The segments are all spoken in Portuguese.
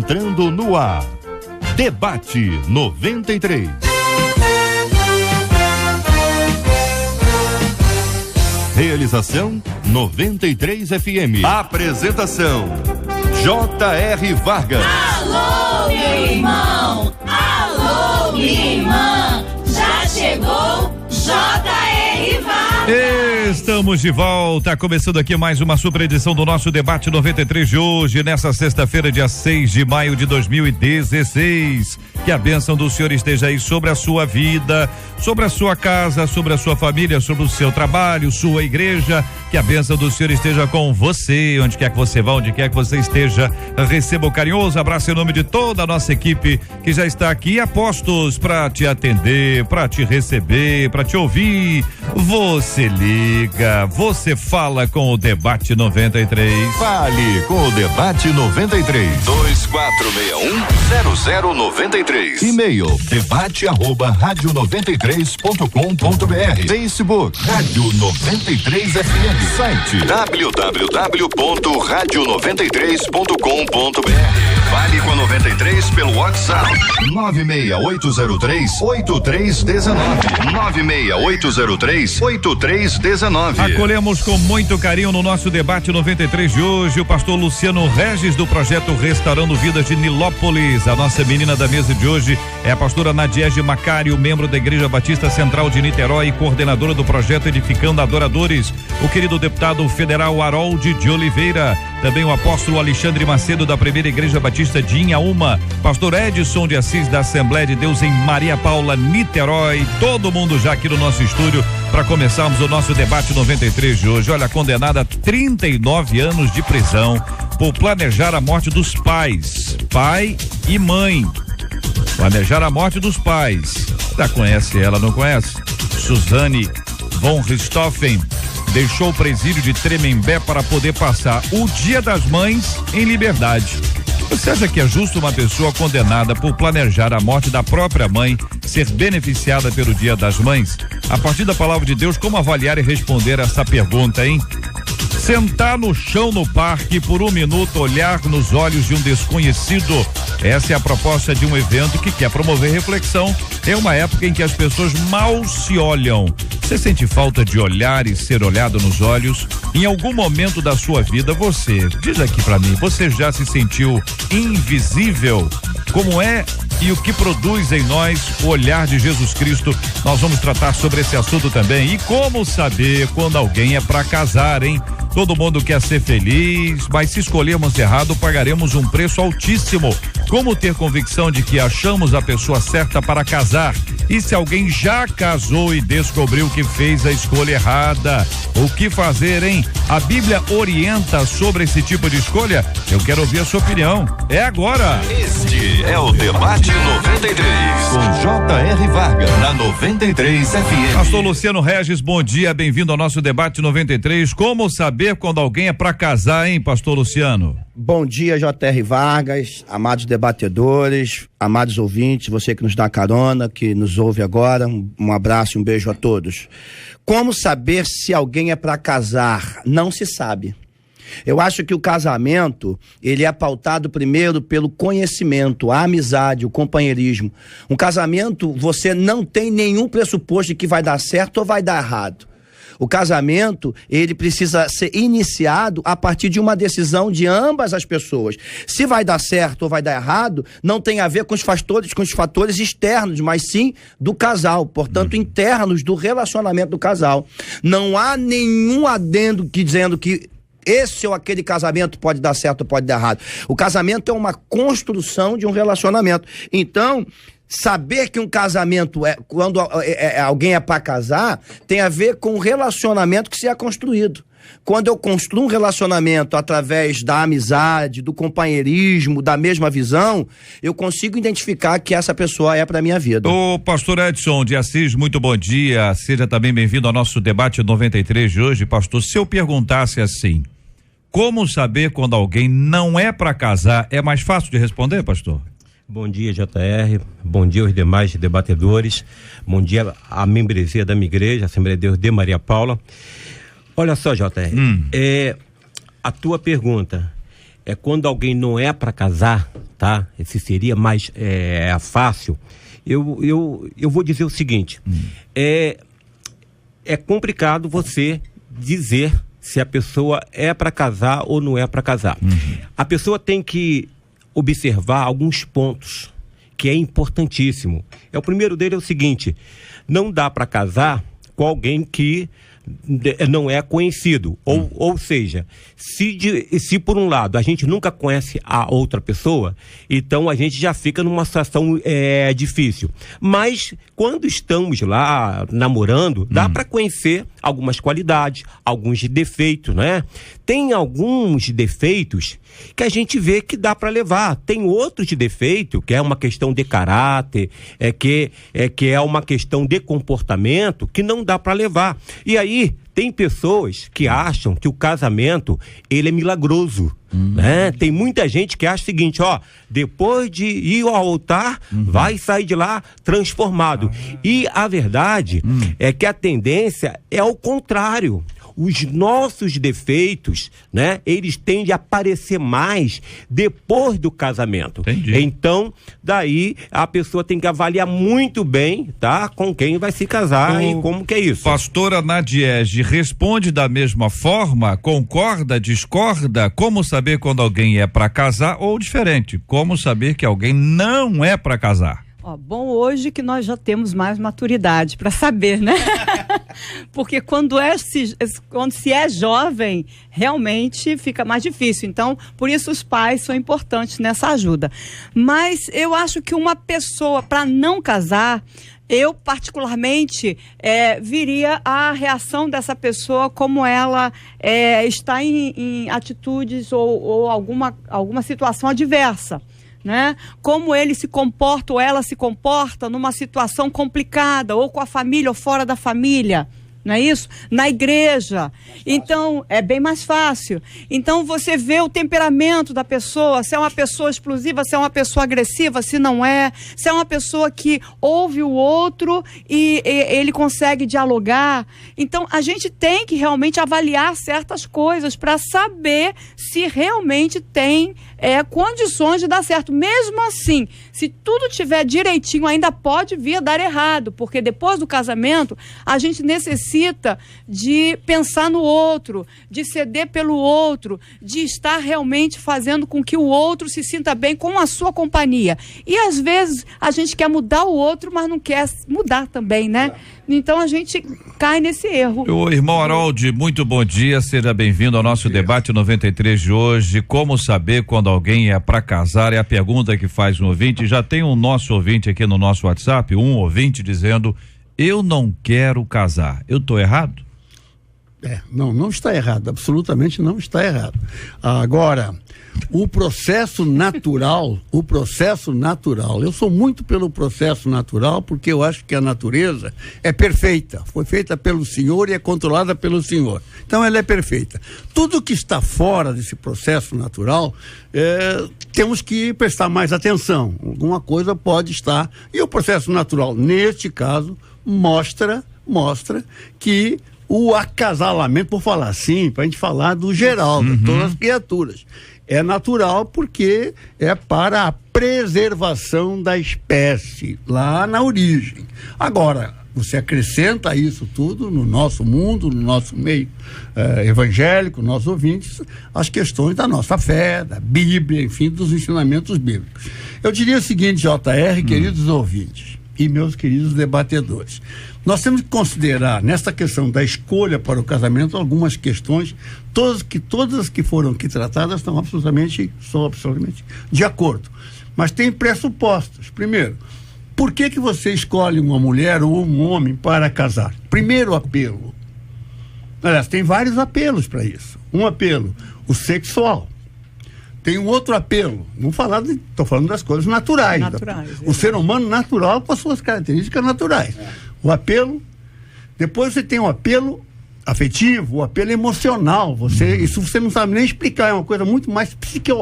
entrando no ar. Debate 93. Realização 93 FM. Apresentação J.R. Vargas. Alô, meu irmão! Alô, minha irmã! Já chegou J.R. Vargas! Estamos de volta, começando aqui mais uma super edição do nosso Debate 93 de hoje, nessa sexta-feira, dia 6 de maio de 2016. Que a bênção do Senhor esteja aí sobre a sua vida, sobre a sua casa, sobre a sua família, sobre o seu trabalho, sua igreja. Que a bênção do Senhor esteja com você, onde quer que você vá, onde quer que você esteja. Receba um carinhoso abraço em nome de toda a nossa equipe que já está aqui a postos para te atender, para te receber, para te ouvir. Você liga, você fala com o Debate 93. Fale com o Debate 93. 2461-0093. E-mail debate@radio93.com.br. Facebook Rádio 93 FM. Site www.radio93.com.br. Fale com a 93 pelo WhatsApp 96803-8319. 96803-8319. Acolhemos com muito carinho no nosso Debate 93 de hoje o pastor Luciano Regis, do projeto Restaurando Vidas de Nilópolis. A nossa menina da mesa de hoje é a pastora Nadiege Macário, membro da Igreja Batista Central de Niterói e coordenadora do projeto Edificando Adoradores. O querido deputado federal Harold de Oliveira, também o apóstolo Alexandre Macedo, da Primeira Igreja Batista de Inhaúma, pastor Edson de Assis, da Assembleia de Deus em Maria Paula, Niterói, todo mundo já aqui no nosso estúdio para começarmos o nosso Debate 93 de hoje. Olha, condenada a 39 anos de prisão por planejar a morte dos pais, pai e mãe. Planejar a morte dos pais. Já conhece ela, não conhece? Suzane von Richthofen deixou o presídio de Tremembé para poder passar o Dia das Mães em liberdade. Você acha que é justo uma pessoa condenada por planejar a morte da própria mãe ser beneficiada pelo Dia das Mães? A partir da palavra de Deus, como avaliar e responder essa pergunta, hein? Sentar no chão no parque por um minuto, olhar nos olhos de um desconhecido. Essa é a proposta de um evento que quer promover reflexão. É uma época em que as pessoas mal se olham. Você sente falta de olhar e ser olhado nos olhos? Em algum momento da sua vida, você, diz aqui pra mim, você já se sentiu invisível? Como é e o que produz em nós o olhar de Jesus Cristo? Nós vamos tratar sobre esse assunto também. E como saber quando alguém é pra casar, hein? Todo mundo quer ser feliz, mas se escolhermos errado, pagaremos um preço altíssimo. Como ter convicção de que achamos a pessoa certa para casar? E se alguém já casou e descobriu que fez a escolha errada? O que fazer, hein? A Bíblia orienta sobre esse tipo de escolha? Eu quero ouvir a sua opinião. É agora. Este é o Debate 93 com J.R. Vargas na 93 FM. Pastor Luciano Regis, bom dia, bem-vindo ao nosso Debate 93. Como saber quando alguém é para casar, hein, pastor Luciano? Bom dia, J.R. Vargas, amados debatedores, amados ouvintes, você que nos dá carona, que nos ouve agora, um abraço e um beijo a todos. Como saber se alguém é para casar? Não se sabe. Eu acho que o casamento, ele é pautado primeiro pelo conhecimento, a amizade, o companheirismo. Um casamento, você não tem nenhum pressuposto de que vai dar certo ou vai dar errado. O casamento, ele precisa ser iniciado a partir de uma decisão de ambas as pessoas. Se vai dar certo ou vai dar errado, não tem a ver com os fatores externos, mas sim do casal, portanto, internos do relacionamento do casal. Não há nenhum adendo dizendo que esse ou aquele casamento pode dar certo ou pode dar errado. O casamento é uma construção de um relacionamento. Então, saber que um casamento quando alguém é para casar, tem a ver com o relacionamento que se é construído. Quando eu construo um relacionamento através da amizade, do companheirismo, da mesma visão, eu consigo identificar que essa pessoa é para minha vida. Ô pastor Edson de Assis, muito bom dia, seja também bem-vindo ao nosso Debate 93 de hoje. Pastor, se eu perguntasse assim, como saber quando alguém não é para casar, é mais fácil de responder, pastor? Bom dia, JR, bom dia aos demais debatedores, bom dia à membresia da minha igreja, Assembleia de Deus de Maria Paula. Olha só, JR, a tua pergunta é quando alguém não é para casar, tá? Se seria mais fácil, eu vou dizer o seguinte, é complicado você dizer se a pessoa é para casar ou não é para casar. A pessoa tem que observar alguns pontos que é importantíssimo. O primeiro dele é o seguinte: não dá para casar com alguém que não é conhecido, ou seja, se por um lado a gente nunca conhece a outra pessoa, então a gente já fica numa situação difícil, mas quando estamos lá namorando, dá para conhecer algumas qualidades, alguns defeitos, né? Tem alguns defeitos que a gente vê que dá para levar, tem outros defeitos que é uma questão de caráter, que é uma questão de comportamento que não dá para levar. E aí tem pessoas que acham que o casamento ele é milagroso, né? Tem muita gente que acha o seguinte, depois de ir ao altar, vai sair de lá transformado. E a verdade é que a tendência é o contrário. Os nossos defeitos, né, eles tendem a aparecer mais depois do casamento. Entendi. Então, daí a pessoa tem que avaliar muito bem, tá, com quem vai se casar e como que é isso. Pastora Nadiege, responde da mesma forma? Concorda, discorda? Como saber quando alguém é para casar ou diferente? Como saber que alguém não é para casar? Bom, hoje que nós já temos mais maturidade para saber, né? Porque quando se é jovem, realmente fica mais difícil. Então, por isso os pais são importantes nessa ajuda. Mas eu acho que uma pessoa para não casar, eu particularmente viria a reação dessa pessoa, como ela está em atitudes ou alguma situação adversa, né? Como ele se comporta ou ela se comporta numa situação complicada, ou com a família ou fora da família, não é isso? Na igreja. Então, é bem mais fácil. Então, você vê o temperamento da pessoa, se é uma pessoa explosiva, se é uma pessoa agressiva, se não é, se é uma pessoa que ouve o outro e ele consegue dialogar. Então, a gente tem que realmente avaliar certas coisas para saber se realmente tem condições de dar certo. Mesmo assim, se tudo tiver direitinho, ainda pode vir a dar errado, porque depois do casamento, a gente necessita de pensar no outro, de ceder pelo outro, de estar realmente fazendo com que o outro se sinta bem com a sua companhia. E às vezes a gente quer mudar o outro, mas não quer mudar também, né? Então a gente cai nesse erro. O irmão Harold, muito bom dia, seja bem-vindo ao nosso debate 93 de hoje. Como saber quando alguém é para casar? É a pergunta que faz um ouvinte. Já tem um nosso ouvinte aqui no nosso WhatsApp, um ouvinte dizendo: eu não quero casar. Eu estou errado? Não está errado, absolutamente não está errado. Agora, o processo natural, eu sou muito pelo processo natural, porque eu acho que a natureza é perfeita, foi feita pelo Senhor e é controlada pelo Senhor, então ela é perfeita. Tudo que está fora desse processo natural, temos que prestar mais atenção, alguma coisa pode estar, e o processo natural, neste caso, mostra que o acasalamento, por falar assim, para a gente falar do geral, de todas as criaturas, é natural porque é para a preservação da espécie, lá na origem. Agora, você acrescenta isso tudo no nosso mundo, no nosso meio evangélico, nossos ouvintes, as questões da nossa fé, da Bíblia, enfim, dos ensinamentos bíblicos. Eu diria o seguinte, JR, queridos ouvintes e meus queridos debatedores, nós temos que considerar nesta questão da escolha para o casamento algumas questões, todas as que foram aqui tratadas são absolutamente de acordo, mas tem pressupostos. Primeiro, por que você escolhe uma mulher ou um homem para casar? Primeiro apelo, aliás, tem vários apelos para isso. Um apelo, o sexual. Tem um outro apelo, estou falando das coisas naturais. O ser humano natural com as suas características naturais. O apelo, depois você tem o apelo afetivo, o apelo emocional. Isso você não sabe nem explicar, é uma coisa muito mais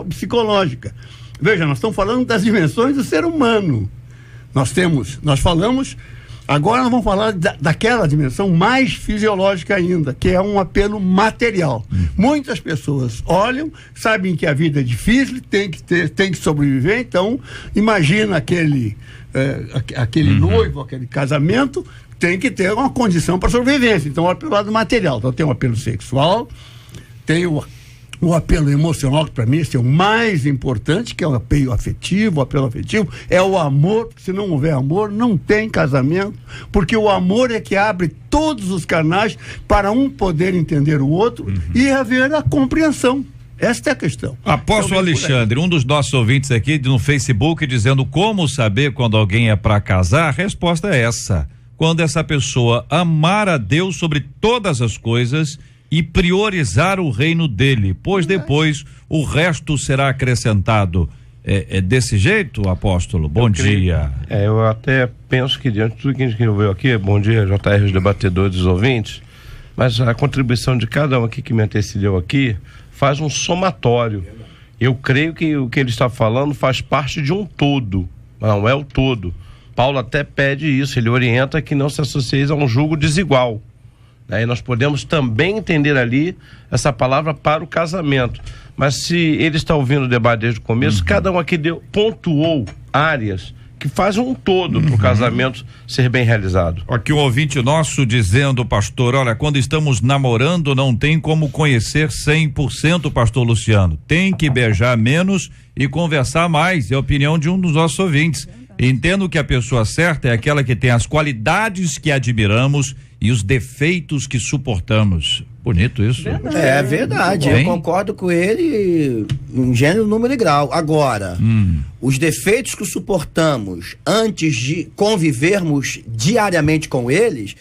psicológica. Veja, nós estamos falando das dimensões do ser humano. Nós falamos, agora nós vamos falar daquela dimensão mais fisiológica ainda, que é um apelo material. Muitas pessoas olham, sabem que a vida é difícil, tem que sobreviver, então imagina aquele noivo, aquele casamento, tem que ter uma condição para sobrevivência. Então, olha pelo lado material. Então, tem o apelo sexual, tem o apelo emocional, que para mim esse é o mais importante, que é o apelo afetivo. O apelo afetivo é o amor, porque se não houver amor, não tem casamento, porque o amor é que abre todos os canais para um poder entender o outro e haver a compreensão. Esta é a questão. Apóstolo Alexandre, um dos nossos ouvintes aqui no Facebook dizendo como saber quando alguém é para casar, a resposta é essa: quando essa pessoa amar a Deus sobre todas as coisas e priorizar o reino dele, pois depois o resto será acrescentado. É desse jeito, apóstolo? Bom dia. Eu até penso que diante de tudo que a gente ouviu aqui, bom dia, JR, os debatedores, os ouvintes, mas a contribuição de cada um aqui que me antecedeu aqui faz um somatório. Eu creio que o que ele está falando faz parte de um todo, não é o todo. Paulo até pede isso, ele orienta que não se associe a um julgo desigual. E nós podemos também entender ali essa palavra para o casamento. Mas se ele está ouvindo o debate desde o começo, cada um aqui pontuou áreas que fazem um todo para o casamento ser bem realizado. Aqui um ouvinte nosso dizendo, pastor, olha, quando estamos namorando não tem como conhecer 100%, pastor Luciano. Tem que beijar menos e conversar mais, é a opinião de um dos nossos ouvintes. Entendo que a pessoa certa é aquela que tem as qualidades que admiramos e os defeitos que suportamos. Bonito isso. Verdade. É verdade, eu concordo com ele em gênero, número e grau. Agora, os defeitos que suportamos antes de convivermos diariamente com eles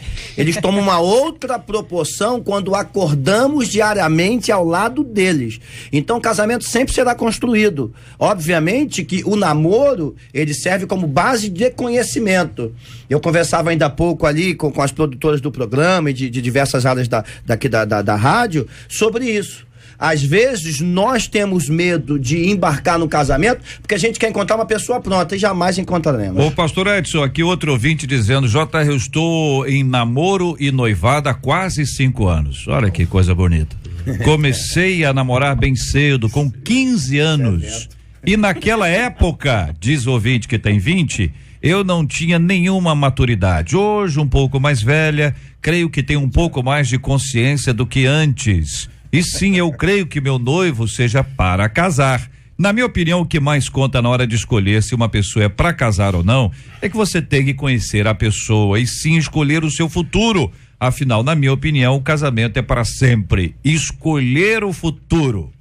tomam uma outra proporção quando acordamos diariamente ao lado deles. Então o casamento sempre será construído. Obviamente que o namoro, ele serve como base de conhecimento. Eu conversava ainda há pouco ali com as produtoras do programa e de diversas áreas da rádio sobre isso. Às vezes nós temos medo de embarcar no casamento porque a gente quer encontrar uma pessoa pronta e jamais encontraremos. Ô pastor Edson, aqui outro ouvinte dizendo, eu estou em namoro e noivado há quase 5 anos. Olha que coisa bonita. Comecei a namorar bem cedo, com 15 anos. E naquela época, diz o ouvinte que tem 20, eu não tinha nenhuma maturidade. Hoje, um pouco mais velha, creio que tenho um pouco mais de consciência do que antes. E sim, eu creio que meu noivo seja para casar. Na minha opinião, o que mais conta na hora de escolher se uma pessoa é para casar ou não, é que você tem que conhecer a pessoa e sim escolher o seu futuro. Afinal, na minha opinião, o casamento é para sempre. Escolher o futuro.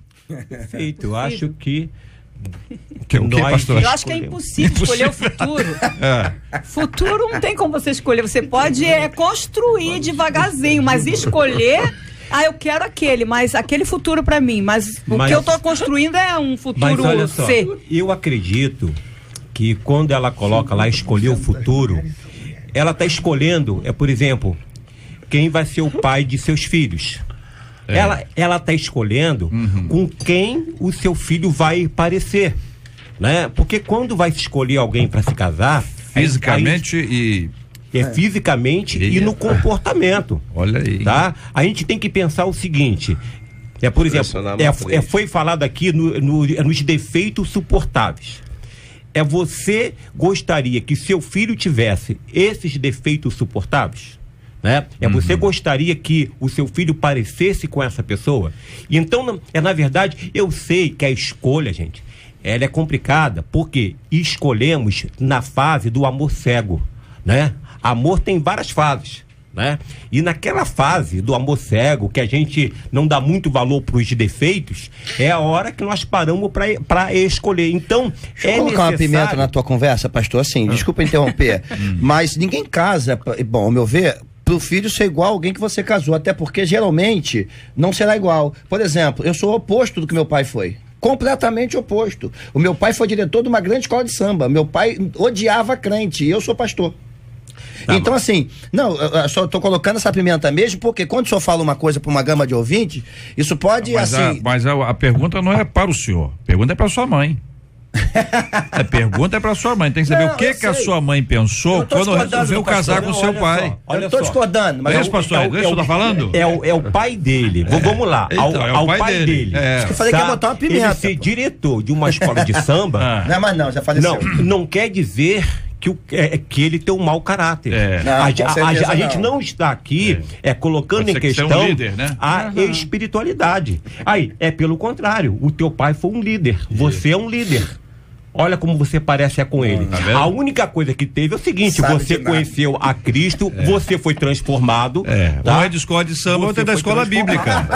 Perfeito, eu acho que eu acho que é impossível escolher o futuro. Futuro não tem como você escolher. Você pode construir devagarzinho, mas escolher. Eu quero aquele futuro para mim, mas o que eu tô construindo é um futuro C. Eu acredito que quando ela coloca lá escolher o futuro, ela tá escolhendo, por exemplo, quem vai ser o pai de seus filhos. Ela está escolhendo com quem o seu filho vai parecer, né? Porque quando vai escolher alguém para se casar, fisicamente fisicamente e no comportamento. Olha aí. Tá? A gente tem que pensar o seguinte, por exemplo, foi falado aqui nos defeitos suportáveis. Você gostaria que seu filho tivesse esses defeitos suportáveis? Né? Você gostaria que o seu filho parecesse com essa pessoa? Então, na verdade, eu sei que a escolha, gente, ela é complicada, porque escolhemos na fase do amor cego, né? Amor tem várias fases, né? E naquela fase do amor cego, que a gente não dá muito valor para os defeitos, é a hora que nós paramos para escolher. Então, deixa eu colocar uma pimenta na tua conversa, pastor, assim, desculpa interromper, mas ninguém casa, bom, ao meu ver, pro filho ser igual a alguém que você casou, até porque geralmente não será igual. Por exemplo, eu sou o oposto do que meu pai foi. Completamente oposto. O meu pai foi diretor de uma grande escola de samba. Meu pai odiava crente e eu sou pastor. Então, assim, eu só tô colocando essa pimenta mesmo, porque quando o senhor fala uma coisa para uma gama de ouvintes, isso pode, mas a pergunta não é para o senhor, a pergunta é para sua mãe. A pergunta é pra sua mãe, tem que saber o que a sua mãe pensou quando resolveu casar com seu pai. Eu tô discordando, mas pastor, deixa eu estar falando? É o pai dele. Vamos lá, então, ao pai dele. Eu falei que ia botar uma pimenta. Ele ser diretor de uma escola de samba. Não é mais não, já faleceu. Não quer dizer que ele tem um mau caráter. A gente não está aqui colocando em questão um líder, né? a espiritualidade. Aí, pelo contrário, o teu pai foi um líder, você é um líder. Olha como você parece com ele. A única coisa que teve é o seguinte: você conheceu a Cristo, você foi transformado. Tá? Um é de escola de samba, outro é da escola bíblica.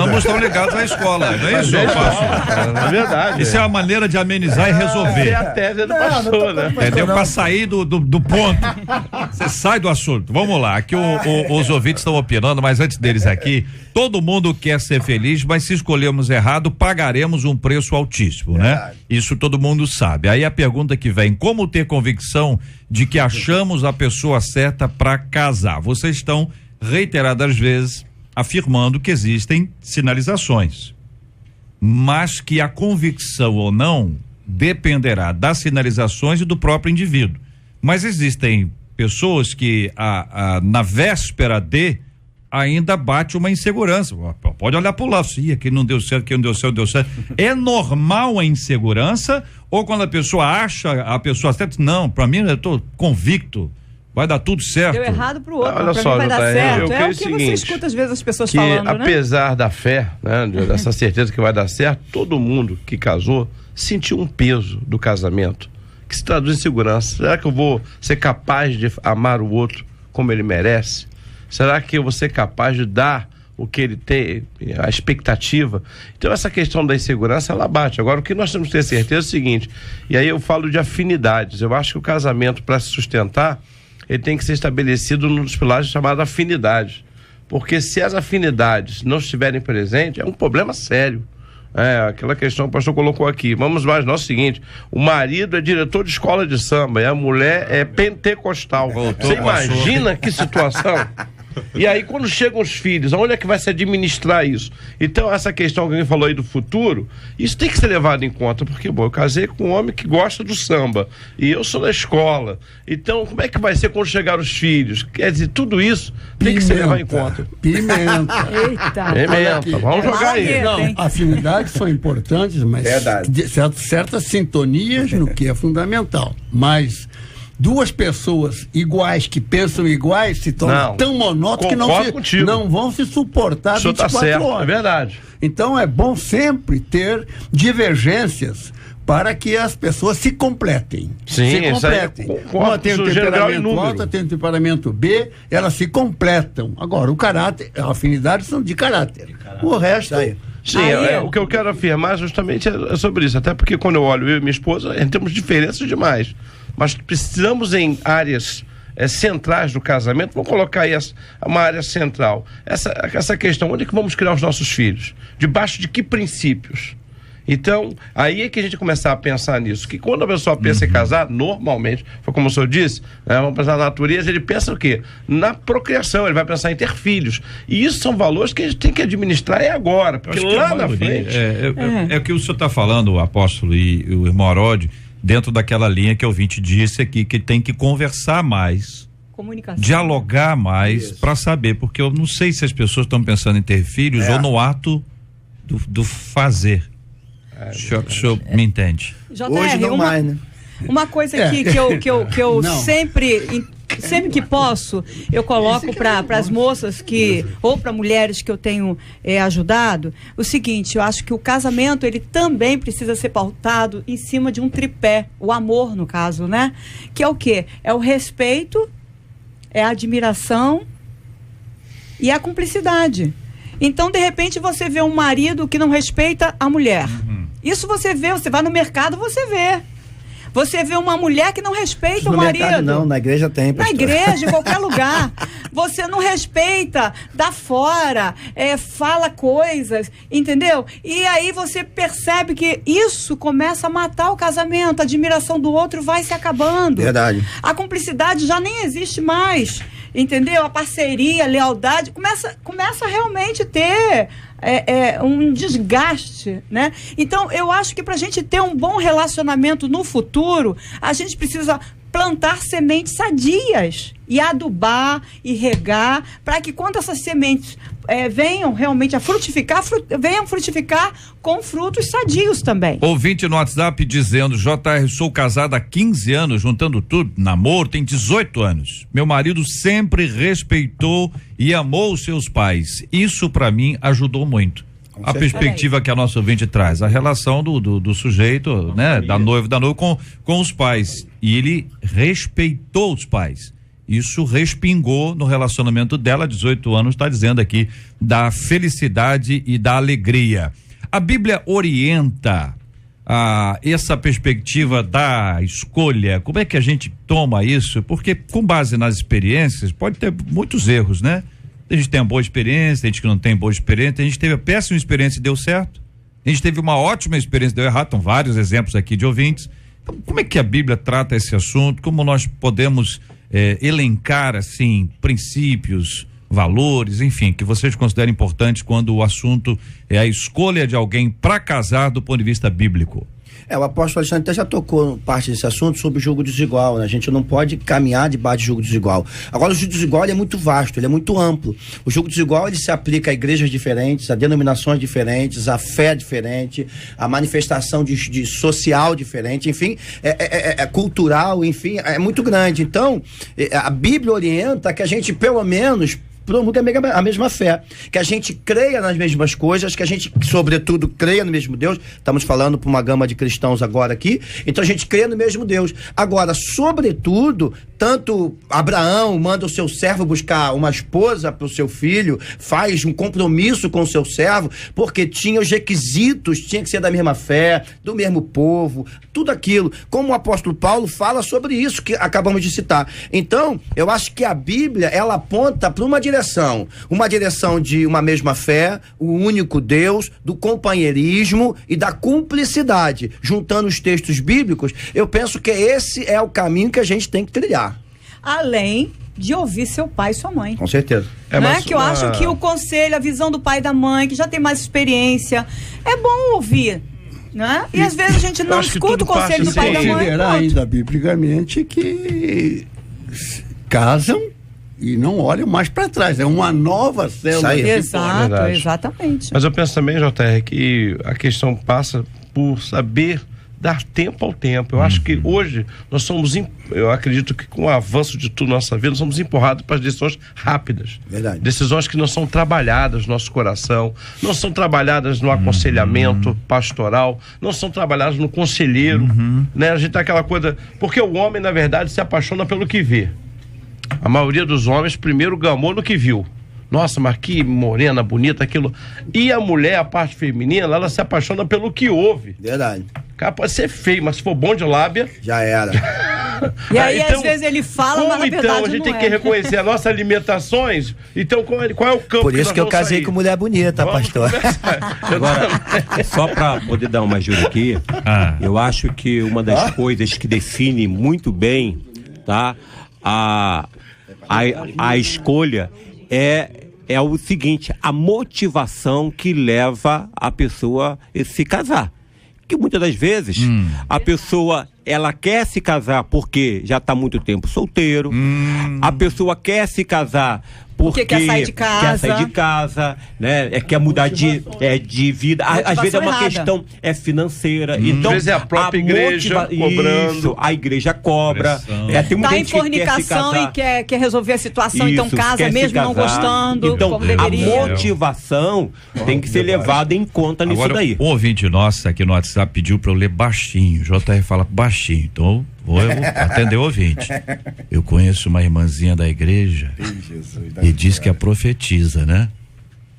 Ambos estão ligados à escola, não é isso? É verdade. Isso é uma maneira de amenizar e resolver. É a tese do pastor, né? Entendeu? Pra sair do ponto. Você sai do assunto. Vamos lá, aqui os ouvintes estão opinando, mas antes deles aqui, todo mundo quer ser feliz, mas se escolhermos errado, pagaremos um preço altíssimo, né? Isso todo mundo sabe. Aí a pergunta que vem: como ter convicção de que achamos a pessoa certa para casar? Vocês estão reiteradas vezes afirmando que existem sinalizações, mas que a convicção ou não dependerá das sinalizações e do próprio indivíduo. Mas existem pessoas que na véspera ainda bate uma insegurança. Pode olhar para o lado, aqui não deu certo, aqui não deu certo, deu certo. É normal a insegurança? Ou quando a pessoa acha a pessoa certa, não, para mim eu estou convicto, vai dar tudo certo. Deu errado pro outro, olha só, vai dar certo. É o que você escuta às vezes as pessoas falando, né? Apesar da fé, né, dessa certeza que vai dar certo, todo mundo que casou sentiu um peso do casamento, que se traduz em segurança. Será que eu vou ser capaz de amar o outro como ele merece? Será que eu vou ser capaz de dar o que ele tem, a expectativa? Então essa questão da insegurança, ela bate. Agora, o que nós temos que ter certeza é o seguinte, e aí eu falo de afinidades. Eu acho que o casamento, para se sustentar, ele tem que ser estabelecido num dos pilares chamado afinidade. Porque se as afinidades não estiverem presentes, é um problema sério. Aquela questão que o pastor colocou aqui. Vamos mais, o seguinte: o marido é diretor de escola de samba e a mulher é pentecostal. Você imagina que situação? E aí, quando chegam os filhos, onde é que vai se administrar isso? Então, essa questão que alguém falou aí do futuro, isso tem que ser levado em conta, porque, eu casei com um homem que gosta do samba, e eu sou da escola. Então, como é que vai ser quando chegar os filhos? Quer dizer, tudo isso tem que ser levado em conta. Pimenta. Pimenta. Vamos jogar aí. Não, afinidades são importantes, mas certas sintonias no que é fundamental. Mas duas pessoas iguais, que pensam iguais, se tornam tão monótonos que não vão se suportar 24 horas. É verdade. Então é bom sempre ter divergências para que as pessoas se completem. Sim, se completem. Uma tem um temperamento A, outra tem um temperamento B, elas se completam. Agora, o caráter, a afinidade são de caráter. O resto aí. Sim, o que eu quero afirmar justamente é sobre isso. Até porque quando eu olho eu e minha esposa, temos diferenças demais. Mas precisamos em áreas centrais do casamento. Vamos colocar aí uma área central. Essa questão, onde é que vamos criar os nossos filhos? Debaixo de que princípios? Então, aí é que a gente começar a pensar nisso. Que quando a pessoa pensa em casar, normalmente, foi como o senhor disse, vamos pensar na natureza, ele pensa o quê? Na procriação, ele vai pensar em ter filhos. E isso são valores que a gente tem que administrar agora, porque lá na frente... É o que o senhor está falando, o apóstolo e o irmão Aródio, dentro daquela linha que o ouvinte disse aqui, que tem que conversar mais, dialogar mais, para saber, porque eu não sei se as pessoas estão pensando em ter filhos ou no ato do fazer. O senhor me entende? Hoje não mais, né? Uma coisa que eu sempre que posso, eu coloco para as moças ou para mulheres que eu tenho ajudado, o seguinte: eu acho que o casamento, ele também precisa ser pautado em cima de um tripé, o amor, no caso, né? Que é o quê? É o respeito, é a admiração e a cumplicidade. Então, de repente, você vê um marido que não respeita a mulher. Isso você vai no mercado, você vê. Você vê uma mulher que não respeita o marido. Mercado não, na igreja tem, pastor. Na igreja, em qualquer lugar. Você não respeita, dá fora, fala coisas, entendeu? E aí você percebe que isso começa a matar o casamento, a admiração do outro vai se acabando. Verdade. A cumplicidade já nem existe mais. entendeu? A parceria, a lealdade, começa a realmente ter um desgaste, né? Então, eu acho que para a gente ter um bom relacionamento no futuro, a gente precisa plantar sementes sadias e adubar e regar, para que quando essas sementes venham realmente a frutificar, venham frutificar com frutos sadios também. Ouvinte no WhatsApp dizendo: JR, sou casada há 15 anos, juntando tudo, namoro, tem 18 anos. Meu marido sempre respeitou e amou os seus pais. Isso para mim ajudou muito. A perspectiva que a nossa ouvinte traz, a relação do sujeito, né, da noiva com os pais, e ele respeitou os pais. Isso respingou no relacionamento dela, 18 anos, está dizendo aqui, da felicidade e da alegria. A Bíblia orienta essa perspectiva da escolha. Como é que a gente toma isso? Porque com base nas experiências pode ter muitos erros, né? A gente tem uma boa experiência, a gente que não tem boa experiência, a gente teve a péssima experiência e deu certo, a gente teve uma ótima experiência e deu errado. Estão vários exemplos aqui de ouvintes. Então, como é que a Bíblia trata esse assunto? Como nós podemos elencar, assim, princípios, valores, enfim, que vocês consideram importantes quando o assunto é a escolha de alguém para casar do ponto de vista bíblico? O apóstolo Alexandre até já tocou parte desse assunto sobre o julgo desigual, né? A gente não pode caminhar debaixo de julgo desigual. Agora, o julgo desigual é muito vasto, ele é muito amplo. O julgo desigual, ele se aplica a igrejas diferentes, a denominações diferentes, a fé diferente, a manifestação de social diferente, enfim, é cultural, enfim, é muito grande. Então, a Bíblia orienta que a gente, pelo menos, promulga a mesma fé, que a gente creia nas mesmas coisas, que a gente, sobretudo, creia no mesmo Deus. Estamos falando para uma gama de cristãos agora aqui, então a gente crê no mesmo Deus. Agora, sobretudo, tanto Abraão manda o seu servo buscar uma esposa para o seu filho, faz um compromisso com o seu servo, porque tinha os requisitos, tinha que ser da mesma fé, do mesmo povo, tudo aquilo, como o apóstolo Paulo fala sobre isso que acabamos de citar. Então, eu acho que a Bíblia, ela aponta para uma direção de uma mesma fé, o único Deus, do companheirismo e da cumplicidade. Juntando os textos bíblicos, eu penso que esse é o caminho que a gente tem que trilhar. Além de ouvir seu pai e sua mãe. Com certeza. Que eu acho que o conselho, a visão do pai e da mãe, que já tem mais experiência, é bom ouvir, né? E às vezes a gente não escuta o conselho do pai e da mãe. Considerar ainda biblicamente que casam e não olham mais para trás, é uma nova célula. Exato, exatamente. Mas eu penso também, JR, que a questão passa por saber dar tempo ao tempo. Eu acho que hoje nós somos, eu acredito que com o avanço de tudo na nossa vida, nós somos empurrados para as decisões rápidas. Verdade. Decisões que não são trabalhadas no nosso coração, não são trabalhadas no aconselhamento pastoral, não são trabalhadas no conselheiro, né? A gente tá aquela coisa, porque o homem, na verdade, se apaixona pelo que vê. A maioria dos homens primeiro gamou no que viu. Nossa, mas que morena, bonita, aquilo. E a mulher, a parte feminina, ela se apaixona pelo que ouve. Verdade. O cara pode ser feio, mas se for bom de lábia... Já era. E aí, então, às vezes, ele fala, mas na verdade então, a gente tem que reconhecer as nossas limitações. Então, qual é o campo? Por isso que eu casei com mulher bonita, pastor. Agora, só para poder dar uma ajuda aqui, eu acho que uma das coisas que define muito bem, tá, a escolha é o seguinte: a motivação que leva a pessoa a se casar. Que muitas das vezes a pessoa, ela quer se casar porque já está muito tempo solteiro, a pessoa quer se casar porque quer sair de casa, né? Quer mudar de vida. Às vezes é uma questão financeira. Então, às vezes é a própria igreja cobrando. Isso, a igreja cobra. Tem muita gente em fornicação que e quer resolver a situação, isso, então casa mesmo não gostando, então, como deveria. A motivação tem que ser levada em conta nisso daí. Um ouvinte nosso aqui no WhatsApp pediu para eu ler baixinho. O JR fala baixinho, então vou atender o ouvinte. Eu conheço uma irmãzinha da igreja e diz que é profetiza, né?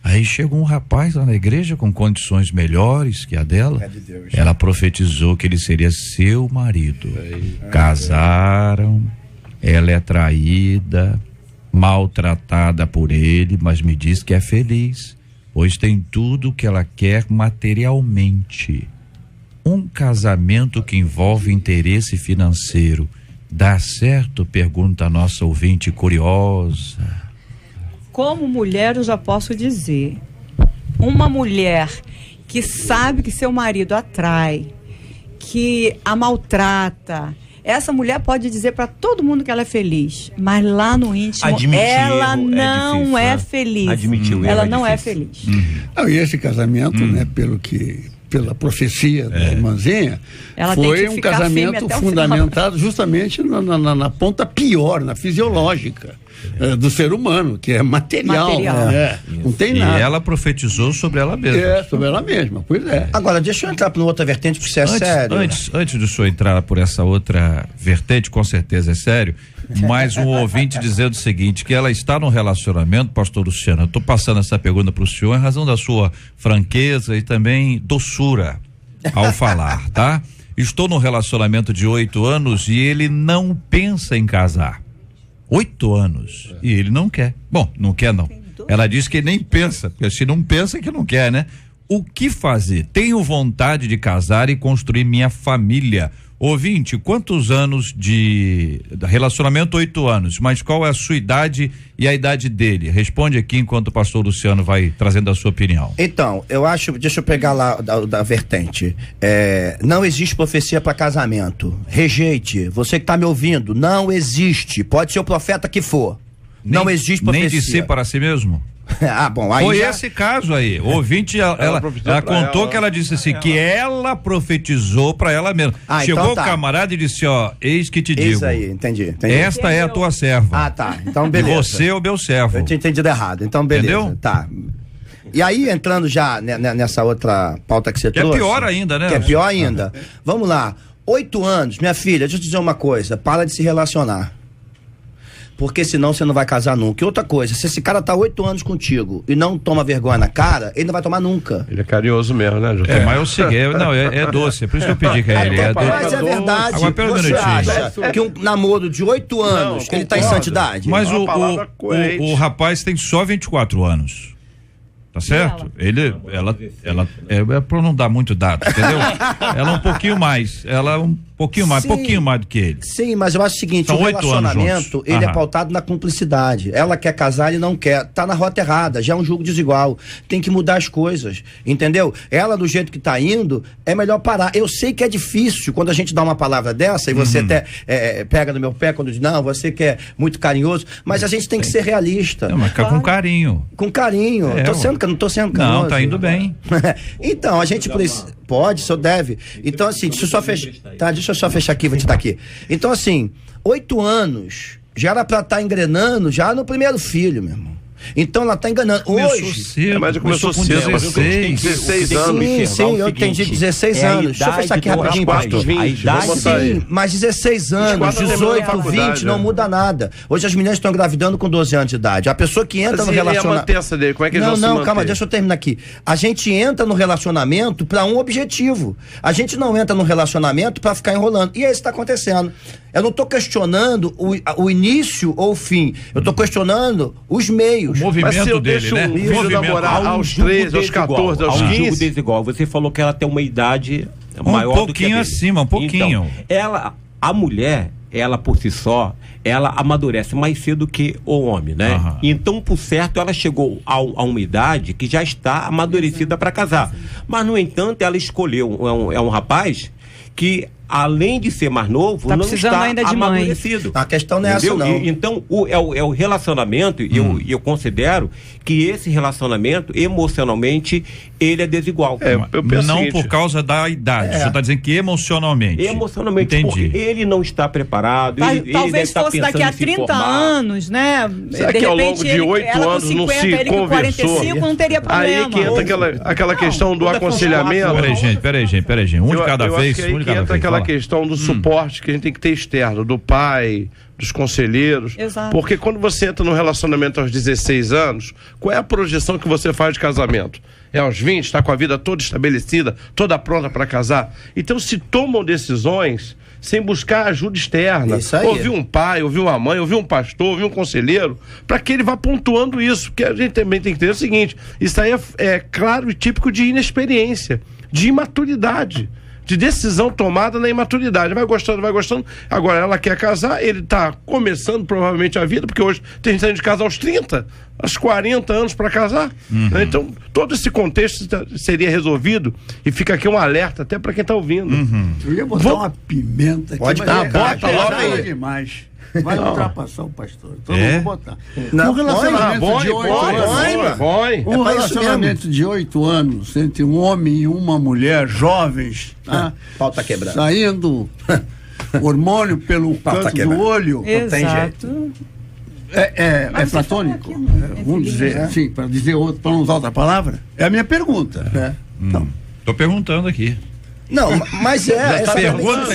Aí chegou um rapaz lá na igreja com condições melhores que a dela. Ela profetizou que ele seria seu marido. Casaram, ela é traída, maltratada por ele, mas me diz que é feliz, pois tem tudo o que ela quer materialmente. Um casamento que envolve interesse financeiro Dá certo? Pergunta a nossa ouvinte curiosa. Como mulher, eu já posso dizer, uma mulher que sabe que seu marido atrai, que a maltrata, essa mulher pode dizer para todo mundo que ela é feliz, mas lá no íntimo ela não é feliz. Ela não é feliz. Não, e esse casamento, né, pela profecia da irmãzinha, ela foi um casamento fundamentado justamente na ponta pior, na fisiológica do ser humano, que é material. Não tem nada. E ela profetizou sobre ela mesma. Sobre ela mesma, pois é. Agora, deixa eu entrar para outra vertente, porque isso é sério. Antes do senhor entrar por essa outra vertente, com certeza é sério, mais um ouvinte dizendo o seguinte, que ela está num relacionamento, pastor Luciano, eu estou passando essa pergunta para o senhor em razão da sua franqueza e também doçura ao falar, tá? Estou num relacionamento de 8 anos e ele não pensa em casar. 8 anos. E ele não quer. Bom, não quer não. Ela diz que nem pensa, porque se não pensa que não quer, né? O que fazer? Tenho vontade de casar e construir minha família. Ouvinte, quantos anos de relacionamento? 8 anos, mas qual é a sua idade e a idade dele? Responde aqui enquanto o pastor Luciano vai trazendo a sua opinião. Então, eu acho, deixa eu pegar lá da vertente, não existe profecia para casamento, rejeite, você que está me ouvindo, não existe, pode ser o profeta que for, não existe profecia. Nem de si para si mesmo? Bom, aí foi esse caso aí. O ouvinte, ela contou que ela disse assim, que ela profetizou para ela mesma. Chegou então, o camarada e disse, eis que te digo. Isso aí, entendi. Esta é a tua serva. Tá, então beleza. E você é o meu servo. Eu tinha entendido errado, então beleza. Entendeu? Tá. E aí, entrando já nessa outra pauta que você trouxe. Que é pior ainda, né? Que é pior ainda. Vamos lá. 8 anos, minha filha, deixa eu te dizer uma coisa, para de se relacionar. Porque senão você não vai casar nunca. E outra coisa, se esse cara tá 8 anos contigo e não toma vergonha na cara, ele não vai tomar nunca. Ele é carinhoso mesmo, né, José? Mas eu segui, é doce, é por isso que eu pedi que ele é doce. Mas é verdade. Agora, você acha que um namoro de 8 anos, ele tá em santidade? Mas o rapaz tem só 24 anos. Tá certo? Ela é pra não dar muito dado, entendeu? Ela um pouquinho mais, pouquinho mais do que ele. Sim, mas eu acho o seguinte, são o relacionamento, ele é pautado na cumplicidade. Ela quer casar, ele não quer. Tá na rota errada, já é um jogo desigual. Tem que mudar as coisas, entendeu? Ela, do jeito que tá indo, é melhor parar. Eu sei que é difícil quando a gente dá uma palavra dessa e você até pega no meu pé quando diz, não, você que é muito carinhoso, mas a gente tem que ser realista. Não, mas com carinho. Com carinho. Não tô sendo carinhoso. Não, tá indo bem. Então, a gente pode, só deve. Então, assim, deixa eu só fechar. Tá, deixa eu só fechar aqui, vou te dar aqui. Então, assim, 8 anos já era pra estar engrenando já no primeiro filho, meu irmão. Então ela tá enganando. Hoje. Mas começou com 16 anos. Sim, eu entendi 16 anos. Deixa eu fechar aqui rapidinho, pastor. Sim, mas 16 anos, 18, 20, não muda nada. Hoje as meninas estão engravidando com 12 anos de idade. A pessoa que entra no relacionamento. Como é que eles vão se manter? Calma, deixa eu terminar aqui. A gente entra no relacionamento para um objetivo. A gente não entra no relacionamento para ficar enrolando. E é isso que tá acontecendo. Eu não estou questionando o início ou o fim. Eu estou questionando os meios. O movimento dele, né? O filho namorar aos 13, aos 14, aos 15. Jogo desigual. Você falou que ela tem uma idade maior do que a dele. Acima, um pouquinho. Então, a mulher, ela por si só, ela amadurece mais cedo que o homem, né? Então, por certo, ela chegou a uma idade que já está amadurecida para casar. Mas, no entanto, ela escolheu, é um rapaz que, além de ser mais novo, não está ainda de amadurecido. A questão não é essa, não. Então, é o relacionamento, eu considero que esse relacionamento, emocionalmente, ele é desigual. Eu penso não por causa da idade, você está dizendo que emocionalmente. Emocionalmente, entendi. Porque ele não está preparado. Talvez fosse daqui a 30 anos, né? Será que ao longo de 8 anos não se conversou? 45 não teria problema. Aí que entra aquela questão do aconselhamento. Peraí, gente. Um de cada vez. Que entra aquela questão do suporte que a gente tem que ter externo, do pai, dos conselheiros. Exato. Porque quando você entra no relacionamento aos 16 anos, qual é a projeção que você faz de casamento? É aos 20, está com a vida toda estabelecida, toda pronta para casar. Então se tomam decisões sem buscar ajuda externa. Ouvir um pai, ouvir uma mãe, ouvir um pastor, ouvir um conselheiro, para que ele vá pontuando isso. Porque a gente também tem que ter o seguinte, isso aí é claro e típico de inexperiência, de imaturidade. de decisão tomada na imaturidade. Vai gostando. Agora ela quer casar, ele está começando provavelmente a vida, porque hoje tem gente saindo de casa aos 30, aos 40 anos para casar. Né? Então, todo esse contexto seria resolvido, e fica aqui um alerta até para quem está ouvindo. Eu ia botar uma pimenta aqui. Pode mas bota logo aí. demais. Vai ultrapassar o pastor. Então eu vou botar. Não, Um relacionamento de 8 anos. Um relacionamento de 8 anos entre um homem e uma mulher, jovens, tá? Pau tá quebrando. Saindo hormônio pelo canto do olho. Não tem jeito. É platônico? Vamos dizer assim, para não usar outra palavra? É a minha pergunta. Então. Tô perguntando aqui. Não, mas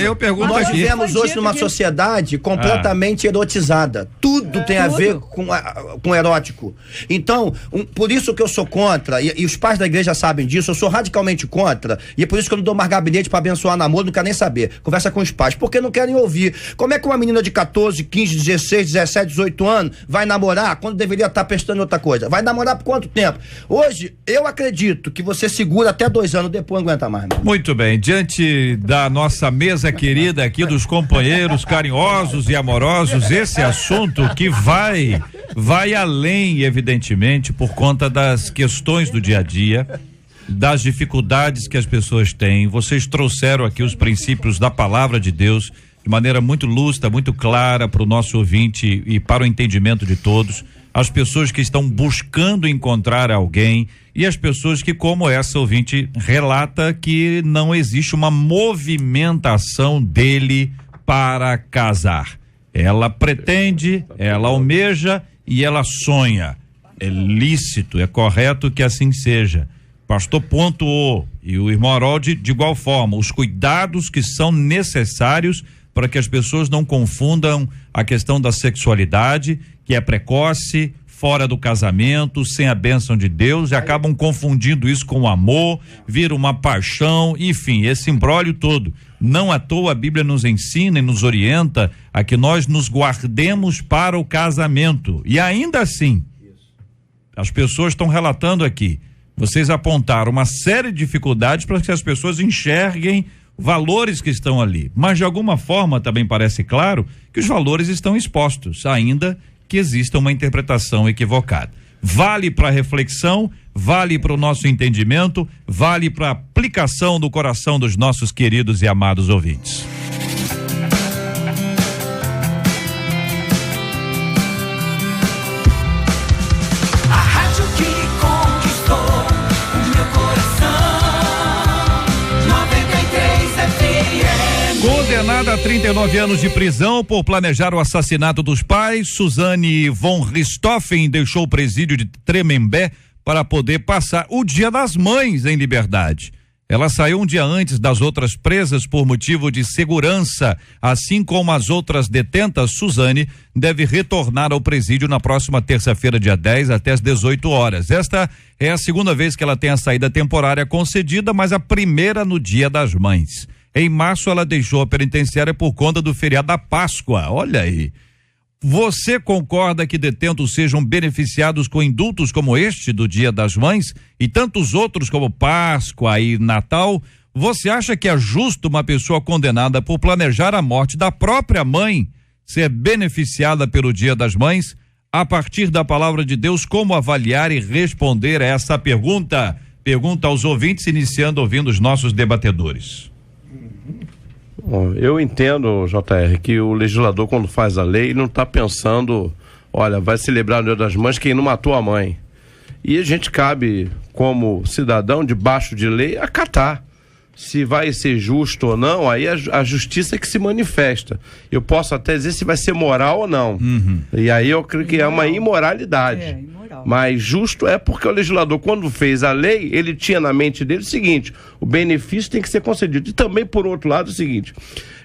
Eu pergunto nós aqui. vivemos hoje numa sociedade completamente erotizada. Tudo tem a ver com erótico. Então, por isso que eu sou contra, e os pais da igreja sabem disso, eu sou radicalmente contra, e é por isso que eu não dou mais gabinete para abençoar namoro, não quero nem saber. Conversa com os pais, porque não querem ouvir. Como é que uma menina de 14, 15, 16, 17, 18 anos vai namorar quando deveria estar prestando outra coisa? Vai namorar por quanto tempo? Hoje, eu acredito que você segura até 2 anos, depois não aguenta mais. Muito bem, diante da nossa mesa querida aqui, dos companheiros carinhosos e amorosos, esse assunto que vai além, evidentemente, por conta das questões do dia a dia, das dificuldades que as pessoas têm. Vocês trouxeram aqui os princípios da palavra de Deus de maneira muito lúcida, muito clara para o nosso ouvinte e para o entendimento de todos. As pessoas que estão buscando encontrar alguém e as pessoas que, como essa ouvinte relata, que não existe uma movimentação dele para casar. Ela pretende, ela almeja e ela sonha. É lícito, é correto que assim seja. Pastor pontuou, e o irmão Harold de igual forma, os cuidados que são necessários para que as pessoas não confundam a questão da sexualidade, que é precoce, fora do casamento, sem a bênção de Deus, e acabam confundindo isso com o amor, vira uma paixão, enfim, esse imbróglio todo. Não à toa a Bíblia nos ensina e nos orienta a que nós nos guardemos para o casamento. E ainda assim, as pessoas estão relatando aqui, vocês apontaram uma série de dificuldades para que as pessoas enxerguem valores que estão ali, mas de alguma forma também parece claro que os valores estão expostos, ainda que exista uma interpretação equivocada. Vale para reflexão, vale para o nosso entendimento, vale para aplicação do coração dos nossos queridos e amados ouvintes. Condenada a 39 anos de prisão por planejar o assassinato dos pais, Suzane von Richthofen deixou o presídio de Tremembé para poder passar o Dia das Mães em liberdade. Ela saiu um dia antes das outras presas por motivo de segurança. Assim como as outras detentas, Suzane deve retornar ao presídio na próxima terça-feira, dia 10, até às 18 horas. Esta é a segunda vez que ela tem a saída temporária concedida, mas a primeira no Dia das Mães. Em março, ela deixou a penitenciária por conta do feriado da Páscoa. Olha aí. Você concorda que detentos sejam beneficiados com indultos como este do Dia das Mães e tantos outros como Páscoa e Natal? Você acha que é justo uma pessoa condenada por planejar a morte da própria mãe ser beneficiada pelo Dia das Mães? A partir da palavra de Deus, como avaliar e responder a essa pergunta? Pergunta aos ouvintes, iniciando ouvindo os nossos debatedores. Bom, eu entendo, JR, que o legislador, quando faz a lei, não está pensando, olha, vai celebrar o Dia das Mães quem não matou a mãe. E a gente cabe, como cidadão, debaixo de lei, acatar. Se vai ser justo ou não, aí a justiça é que se manifesta. Eu posso até dizer se vai ser moral ou não. E aí eu creio que é uma imoralidade. Imoral. Mas justo é porque o legislador, quando fez a lei, ele tinha na mente dele o seguinte: o benefício tem que ser concedido. E também, por outro lado, o seguinte: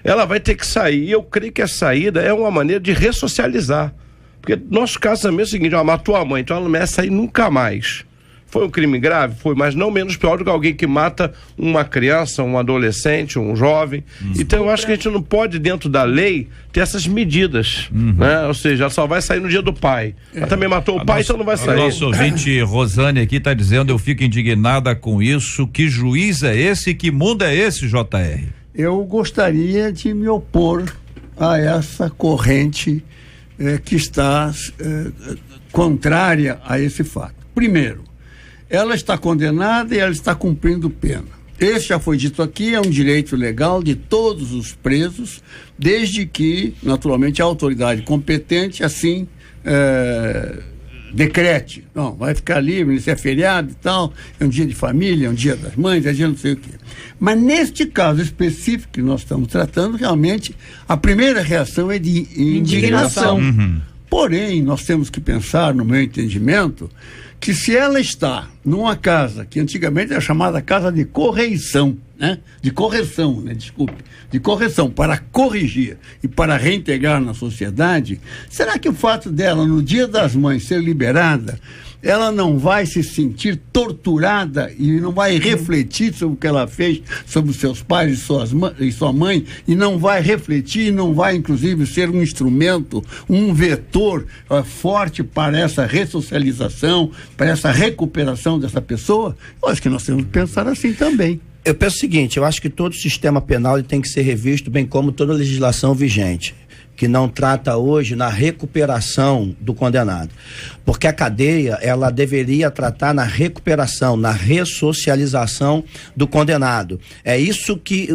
ela vai ter que sair. E eu creio que a saída é uma maneira de ressocializar. Porque nosso caso também é o seguinte: ela matou a mãe, então ela não merece sair nunca mais. Foi um crime grave? Foi, mas não menos pior do que alguém que mata uma criança, um adolescente, um jovem. Então eu acho que a gente não pode, dentro da lei, ter essas medidas, né? Ou seja, só vai sair no dia do pai. Ela também matou o pai, então não vai sair. O nosso ouvinte Rosane aqui está dizendo: eu fico indignada com isso. Que juiz é esse? Que mundo é esse, JR? Eu gostaria de me opor a essa corrente que está contrária a esse fato. Primeiro, ela está condenada e ela está cumprindo pena. Esse já foi dito aqui, é um direito legal de todos os presos, desde que, naturalmente, a autoridade competente assim decrete. Não, vai ficar livre, se é feriado e tal, é um dia de família, é um dia das mães, é dia não sei o quê. Mas neste caso específico que nós estamos tratando, realmente, a primeira reação é de indignação. Porém, nós temos que pensar, no meu entendimento, que se ela está numa casa que antigamente era chamada casa de correição, né? De correção, né? Desculpe, de correção, para corrigir e para reintegrar na sociedade, será que o fato dela, no Dia das Mães, ser liberada, ela não vai se sentir torturada e não vai refletir sobre o que ela fez, sobre os seus pais e sua mãe, e não vai refletir, não vai inclusive ser um instrumento, um vetor forte para essa ressocialização, para essa recuperação dessa pessoa? Eu acho que nós temos que pensar assim também. Eu penso o seguinte, eu acho que todo o sistema penal ele tem que ser revisto, bem como toda a legislação vigente, que não trata hoje na recuperação do condenado. Porque a cadeia, ela deveria tratar na recuperação, na ressocialização do condenado. É isso que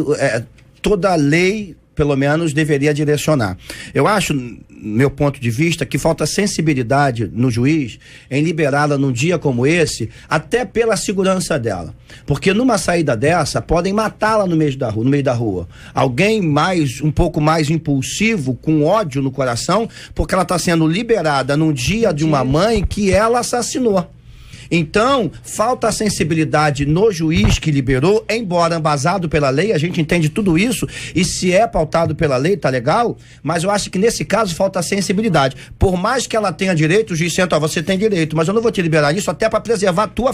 toda lei, pelo menos, deveria direcionar. Eu acho, meu ponto de vista, que falta sensibilidade no juiz em liberá-la num dia como esse, até pela segurança dela. Porque numa saída dessa, podem matá-la no meio da rua. Alguém um pouco mais impulsivo, com ódio no coração, porque ela está sendo liberada num dia de uma mãe que ela assassinou. Então, falta a sensibilidade no juiz que liberou, embora embasado pela lei, a gente entende tudo isso, e se é pautado pela lei, tá legal, mas eu acho que nesse caso falta a sensibilidade. Por mais que ela tenha direito, o juiz senta, você tem direito, mas eu não vou te liberar isso até para preservar a tua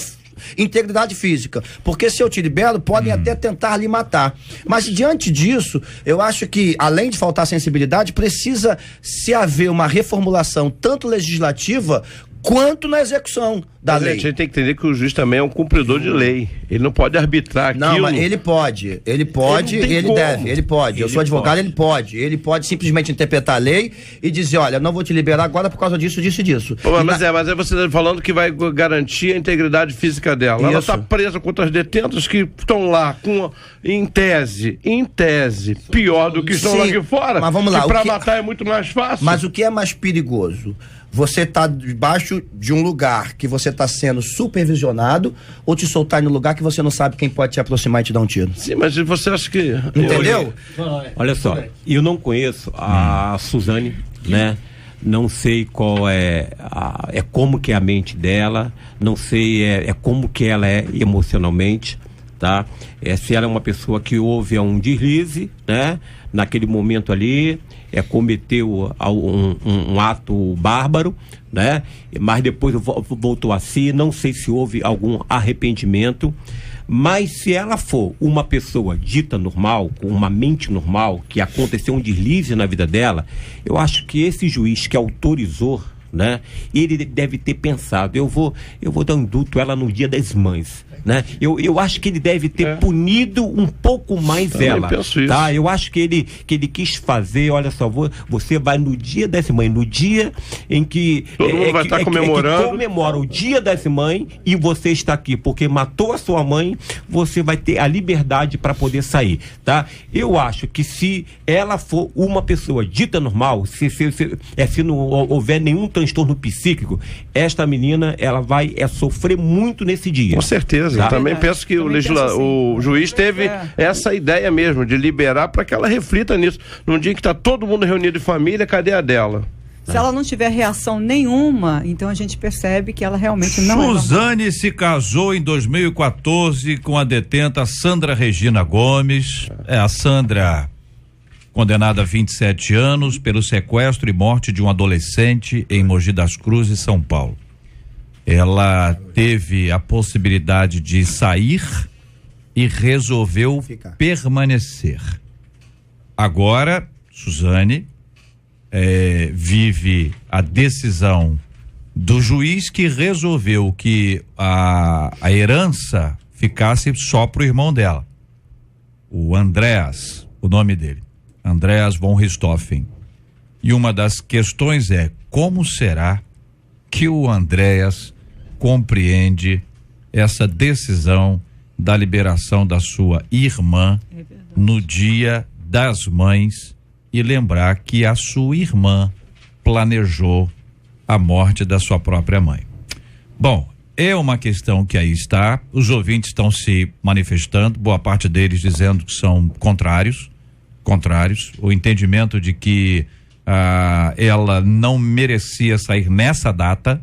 integridade física, porque se eu te libero, podem até tentar lhe matar. Mas diante disso, eu acho que, além de faltar sensibilidade, precisa se haver uma reformulação tanto legislativa quanto na execução da lei. A gente tem que entender que o juiz também é um cumpridor de lei. Ele não pode arbitrar aquilo. Não, mas ele pode, ele deve, ele pode. Eu sou advogado, ele pode simplesmente interpretar a lei e dizer, olha, não vou te liberar agora por causa disso, disso e disso. Mas aí você está falando que vai garantir a integridade física dela. Isso. Ela está presa com outras detentas que estão lá em tese, pior do que estão lá aqui fora. Mas vamos lá. Para matar é muito mais fácil. Mas o que é mais perigoso? Você está debaixo de um lugar que você está sendo supervisionado ou te soltar no lugar que você não sabe quem pode te aproximar e te dar um tiro? Sim, mas você acha que... Entendeu? Olha só, eu não conheço a Suzane, né? Não sei qual como que é a mente dela, não sei como que ela é emocionalmente, tá? Se ela é uma pessoa que houve um deslize, né? Naquele momento ali, cometeu um ato bárbaro, né? Mas depois voltou a si, não sei se houve algum arrependimento, mas se ela for uma pessoa dita normal, com uma mente normal, que aconteceu um deslize na vida dela, eu acho que esse juiz que autorizou, né? Ele deve ter pensado, eu vou dar um indulto ela no Dia das Mães, né? Eu acho que ele deve ter punido um pouco mais ela, tá? Eu acho que ele quis fazer, olha só, você vai no Dia das Mães, no dia em que todo mundo vai estar comemorando, que comemora o Dia das Mães, e você está aqui porque matou a sua mãe, você vai ter a liberdade para poder sair, tá? Eu acho que se ela for uma pessoa dita normal, se não houver nenhum transtorno psíquico, esta menina, ela vai sofrer muito nesse dia. Com certeza. Tá? Também penso que o juiz teve essa ideia mesmo, de liberar para que ela reflita nisso. Num dia que está todo mundo reunido em família, cadê a dela? Se ela não tiver reação nenhuma, então a gente percebe que ela realmente não Suzane se casou em 2014 com a detenta Sandra Regina Gomes. A Sandra, condenada a 27 anos pelo sequestro e morte de um adolescente em Mogi das Cruzes, São Paulo. ela teve a possibilidade de sair e resolveu permanecer. Agora, Suzane vive a decisão do juiz que resolveu que a herança ficasse só pro irmão dela, o Andreas, o nome dele, Andreas von Richthofen. E uma das questões é: como será que o Andreas compreende essa decisão da liberação da sua irmã no Dia das Mães, e lembrar que a sua irmã planejou a morte da sua própria mãe? Bom, é uma questão que aí está, os ouvintes estão se manifestando, boa parte deles dizendo que são contrários, o entendimento de que ela não merecia sair nessa data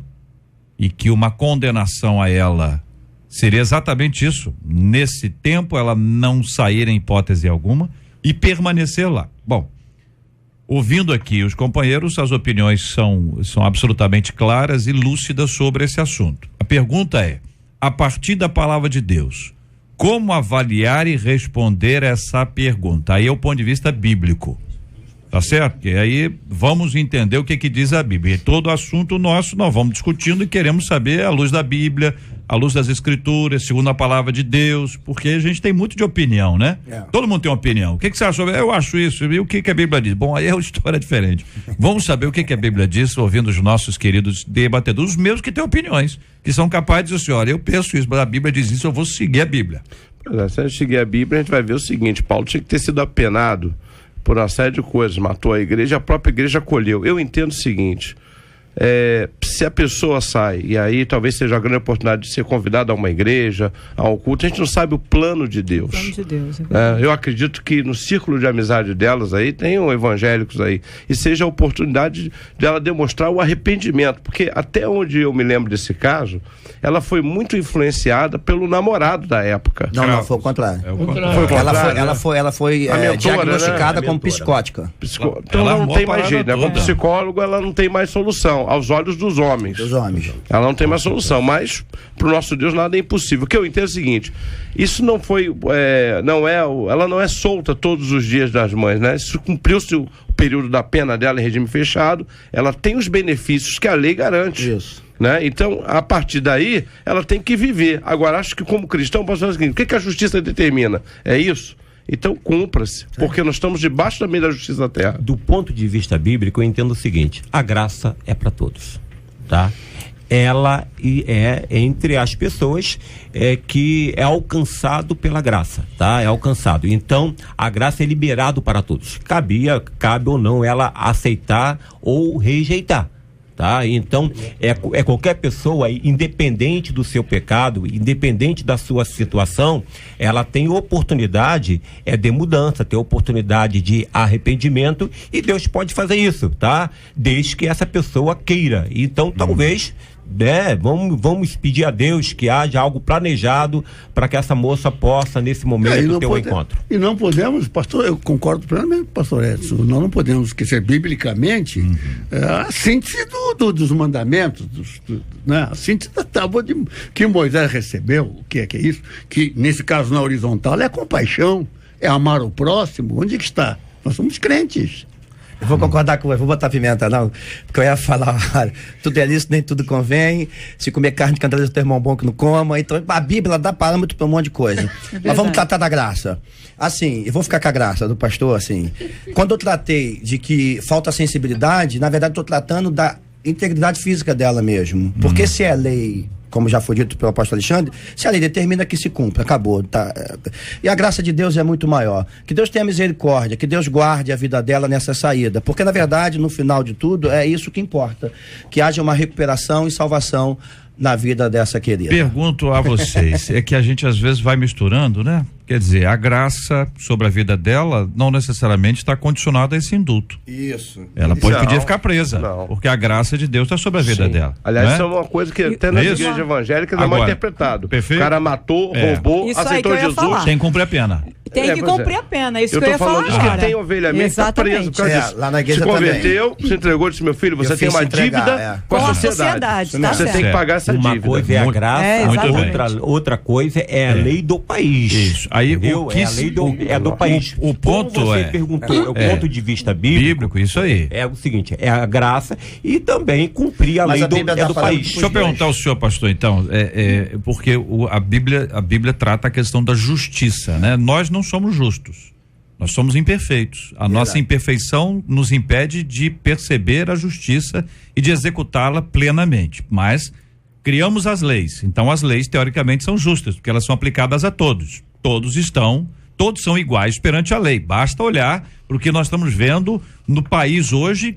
e que uma condenação a ela seria exatamente isso, nesse tempo ela não sair em hipótese alguma e permanecer lá. Bom, ouvindo aqui os companheiros, as opiniões são absolutamente claras e lúcidas sobre esse assunto. A pergunta é: a partir da palavra de Deus, como avaliar e responder essa pergunta? Aí é o ponto de vista bíblico, tá certo? E aí vamos entender o que diz a Bíblia. E todo assunto nosso nós vamos discutindo e queremos saber à luz da Bíblia, à luz das Escrituras, segundo a palavra de Deus, porque a gente tem muito de opinião, né? Todo mundo tem uma opinião. O que você acha sobre? Eu acho isso. E o que a Bíblia diz? Bom, aí é uma história diferente. Vamos saber o que a Bíblia diz, ouvindo os nossos queridos debatedores, os mesmos que têm opiniões, que são capazes de dizer assim: olha, eu penso isso, mas a Bíblia diz isso, eu vou seguir a Bíblia. Se a gente seguir a Bíblia, a gente vai ver o seguinte: Paulo tinha que ter sido apenado por uma série de coisas, matou a igreja, a própria igreja acolheu. Eu entendo o seguinte: se a pessoa sai, e aí talvez seja a grande oportunidade de ser convidado a uma igreja, a um culto, a gente não sabe o plano de Deus. O plano de Deus, eu acredito que no círculo de amizade delas aí, tenham evangélicos aí, e seja a oportunidade dela demonstrar o arrependimento, porque até onde eu me lembro desse caso, ela foi muito influenciada pelo namorado da época. Não, foi o contrário. Ela foi diagnosticada, né, como psicótica. Então ela não tem mais jeito, né? Como psicólogo ela não tem mais solução, aos olhos dos homens. Ela não tem mais solução, mas pro nosso Deus nada é impossível. O que eu entendo é o seguinte: isso não foi, ela não é solta todos os dias das mães, né? Isso cumpriu-se o período da pena dela em regime fechado, ela tem os benefícios que a lei garante. Isso. Né? Então, a partir daí, ela tem que viver. Agora, acho que como cristão, posso falar o seguinte: o que a justiça determina? É isso? Então cumpra-se, porque nós estamos debaixo da lei da justiça da terra. Do ponto de vista bíblico, eu entendo o seguinte: a graça é para todos, tá? Ela é entre as pessoas que é alcançado pela graça, tá? É alcançado. Então, a graça é liberado para todos. Cabe ou não ela aceitar ou rejeitar. Tá? Então, é qualquer pessoa, independente do seu pecado, independente da sua situação, ela tem oportunidade de mudança, tem oportunidade de arrependimento, e Deus pode fazer isso, tá? Desde que essa pessoa queira. Então, talvez, vamos pedir a Deus que haja algo planejado para que essa moça possa, nesse momento, ter um encontro. E não podemos, pastor, eu concordo plenamente com o pastor Edson, nós não podemos esquecer biblicamente a síntese dos mandamentos, né? A síntese da tábua que Moisés recebeu. O que é isso? Que nesse caso, na horizontal, é compaixão, é amar o próximo. Onde que está? Nós somos crentes. Eu vou concordar com você, vou botar pimenta não, porque eu ia falar: tudo é lícito, nem tudo convém, se comer carne de candeeiro, tem irmão bom que não coma. Então a Bíblia dá parâmetro para um monte de coisa. Mas vamos tratar da graça. Assim, eu vou ficar com a graça do pastor, assim. Quando eu tratei de que falta sensibilidade, na verdade estou tratando da integridade física dela mesmo. Porque se é lei, como já foi dito pelo apóstolo Alexandre, se a lei determina que se cumpra, acabou, tá? E a graça de Deus é muito maior. Que Deus tenha misericórdia, que Deus guarde a vida dela nessa saída, porque na verdade, no final de tudo, é isso que importa, que haja uma recuperação e salvação na vida dessa querida. Pergunto a vocês, é que a gente às vezes vai misturando, né? Quer dizer, a graça sobre a vida dela não necessariamente está condicionada a esse indulto. Isso. Ela podia ficar presa, porque a graça de Deus está sobre a vida dela. Aliás, isso é uma coisa que até nas igrejas evangélicas é mal interpretado. Perfeito. O cara matou, roubou, isso aceitou Jesus. Tem que cumprir a pena. tem que cumprir a pena, isso eu que eu ia falar agora. Que tem ovelha minha que tá preso por causa disso. Lá na igreja se converteu, se entregou, disse, meu filho, você tem uma dívida com a sociedade. Você tem que pagar essa dívida. Uma coisa é a graça, outra coisa é a lei do país. Isso. Aí, é a lei do país. O ponto você perguntou, o ponto de vista bíblico, isso aí. É o seguinte, é a graça e também cumprir a lei do país. Deixa eu perguntar ao senhor, pastor, então, porque a Bíblia trata a questão da justiça, né? Nós não somos justos, nós somos imperfeitos. A nossa imperfeição nos impede de perceber a justiça e de executá-la plenamente, mas criamos as leis, então as leis teoricamente são justas, porque elas são aplicadas a todos, todos são iguais perante a lei, basta olhar para o que nós estamos vendo no país hoje,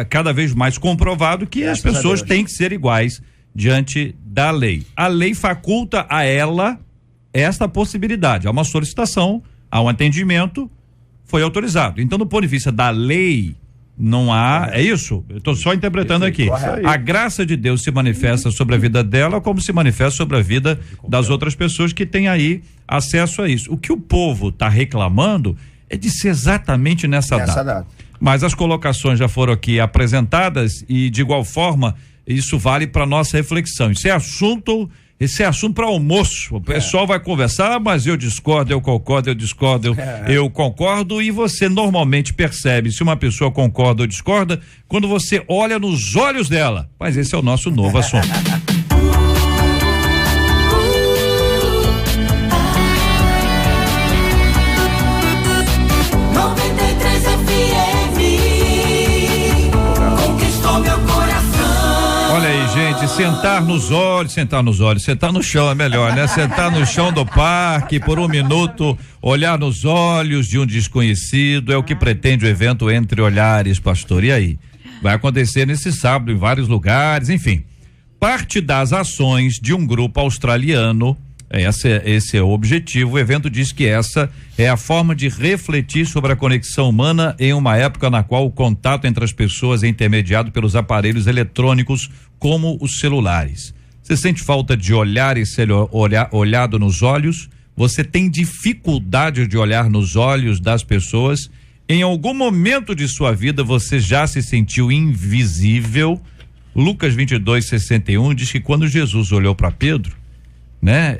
cada vez mais comprovado que as pessoas têm que ser iguais diante da lei. A lei faculta a ela esta possibilidade, há uma solicitação, há um atendimento, foi autorizado. Então, do ponto de vista da lei, não há, é isso? Eu estou só interpretando aqui. A graça de Deus se manifesta sobre a vida dela, como se manifesta sobre a vida das outras pessoas que têm aí acesso a isso. O que o povo está reclamando é de ser exatamente nessa data. Mas as colocações já foram aqui apresentadas e, de igual forma, isso vale para nossa reflexão. Esse é assunto para almoço. O pessoal vai conversar, mas eu discordo, eu concordo, eu discordo, eu concordo, e você normalmente percebe se uma pessoa concorda ou discorda quando você olha nos olhos dela. Mas esse é o nosso novo assunto. Sentar no chão é melhor, né? Sentar no chão do parque por um minuto, olhar nos olhos de um desconhecido, é o que pretende o evento Entre Olhares, pastor. E aí? Vai acontecer nesse sábado em vários lugares, enfim. Parte das ações de um grupo australiano, esse é o objetivo. O evento diz que essa é a forma de refletir sobre a conexão humana em uma época na qual o contato entre as pessoas é intermediado pelos aparelhos eletrônicos, como os celulares. Você sente falta de olhar e ser olhado nos olhos? Você tem dificuldade de olhar nos olhos das pessoas? Em algum momento de sua vida você já se sentiu invisível? Lucas 22:61 diz que quando Jesus olhou para Pedro, né?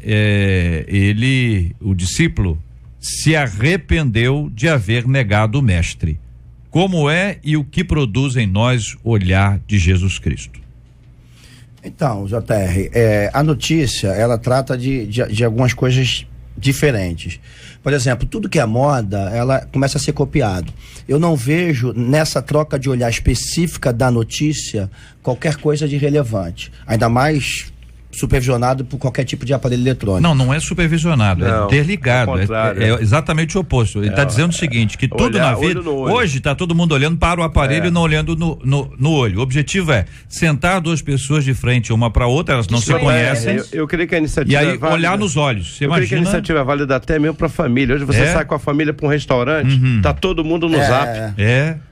O discípulo se arrependeu de haver negado o mestre. Como é e o que produz em nós olhar de Jesus Cristo? Então, JR, a notícia, ela trata de algumas coisas diferentes. Por exemplo, tudo que é moda, ela começa a ser copiado. Eu não vejo nessa troca de olhar específica da notícia qualquer coisa de relevante. Ainda mais supervisionado por qualquer tipo de aparelho eletrônico. Não é supervisionado, é interligado, é exatamente o oposto. Ele está dizendo o seguinte, que tudo na vida, hoje está todo mundo olhando para o aparelho e não olhando no olho. O objetivo é sentar duas pessoas de frente uma para outra, elas não se conhecem. Eu creio que a iniciativa é válida. Olhar nos olhos. Você imagina? Creio que a iniciativa é válida até mesmo para a família. Hoje você sai com a família para um restaurante, tá todo mundo no zap.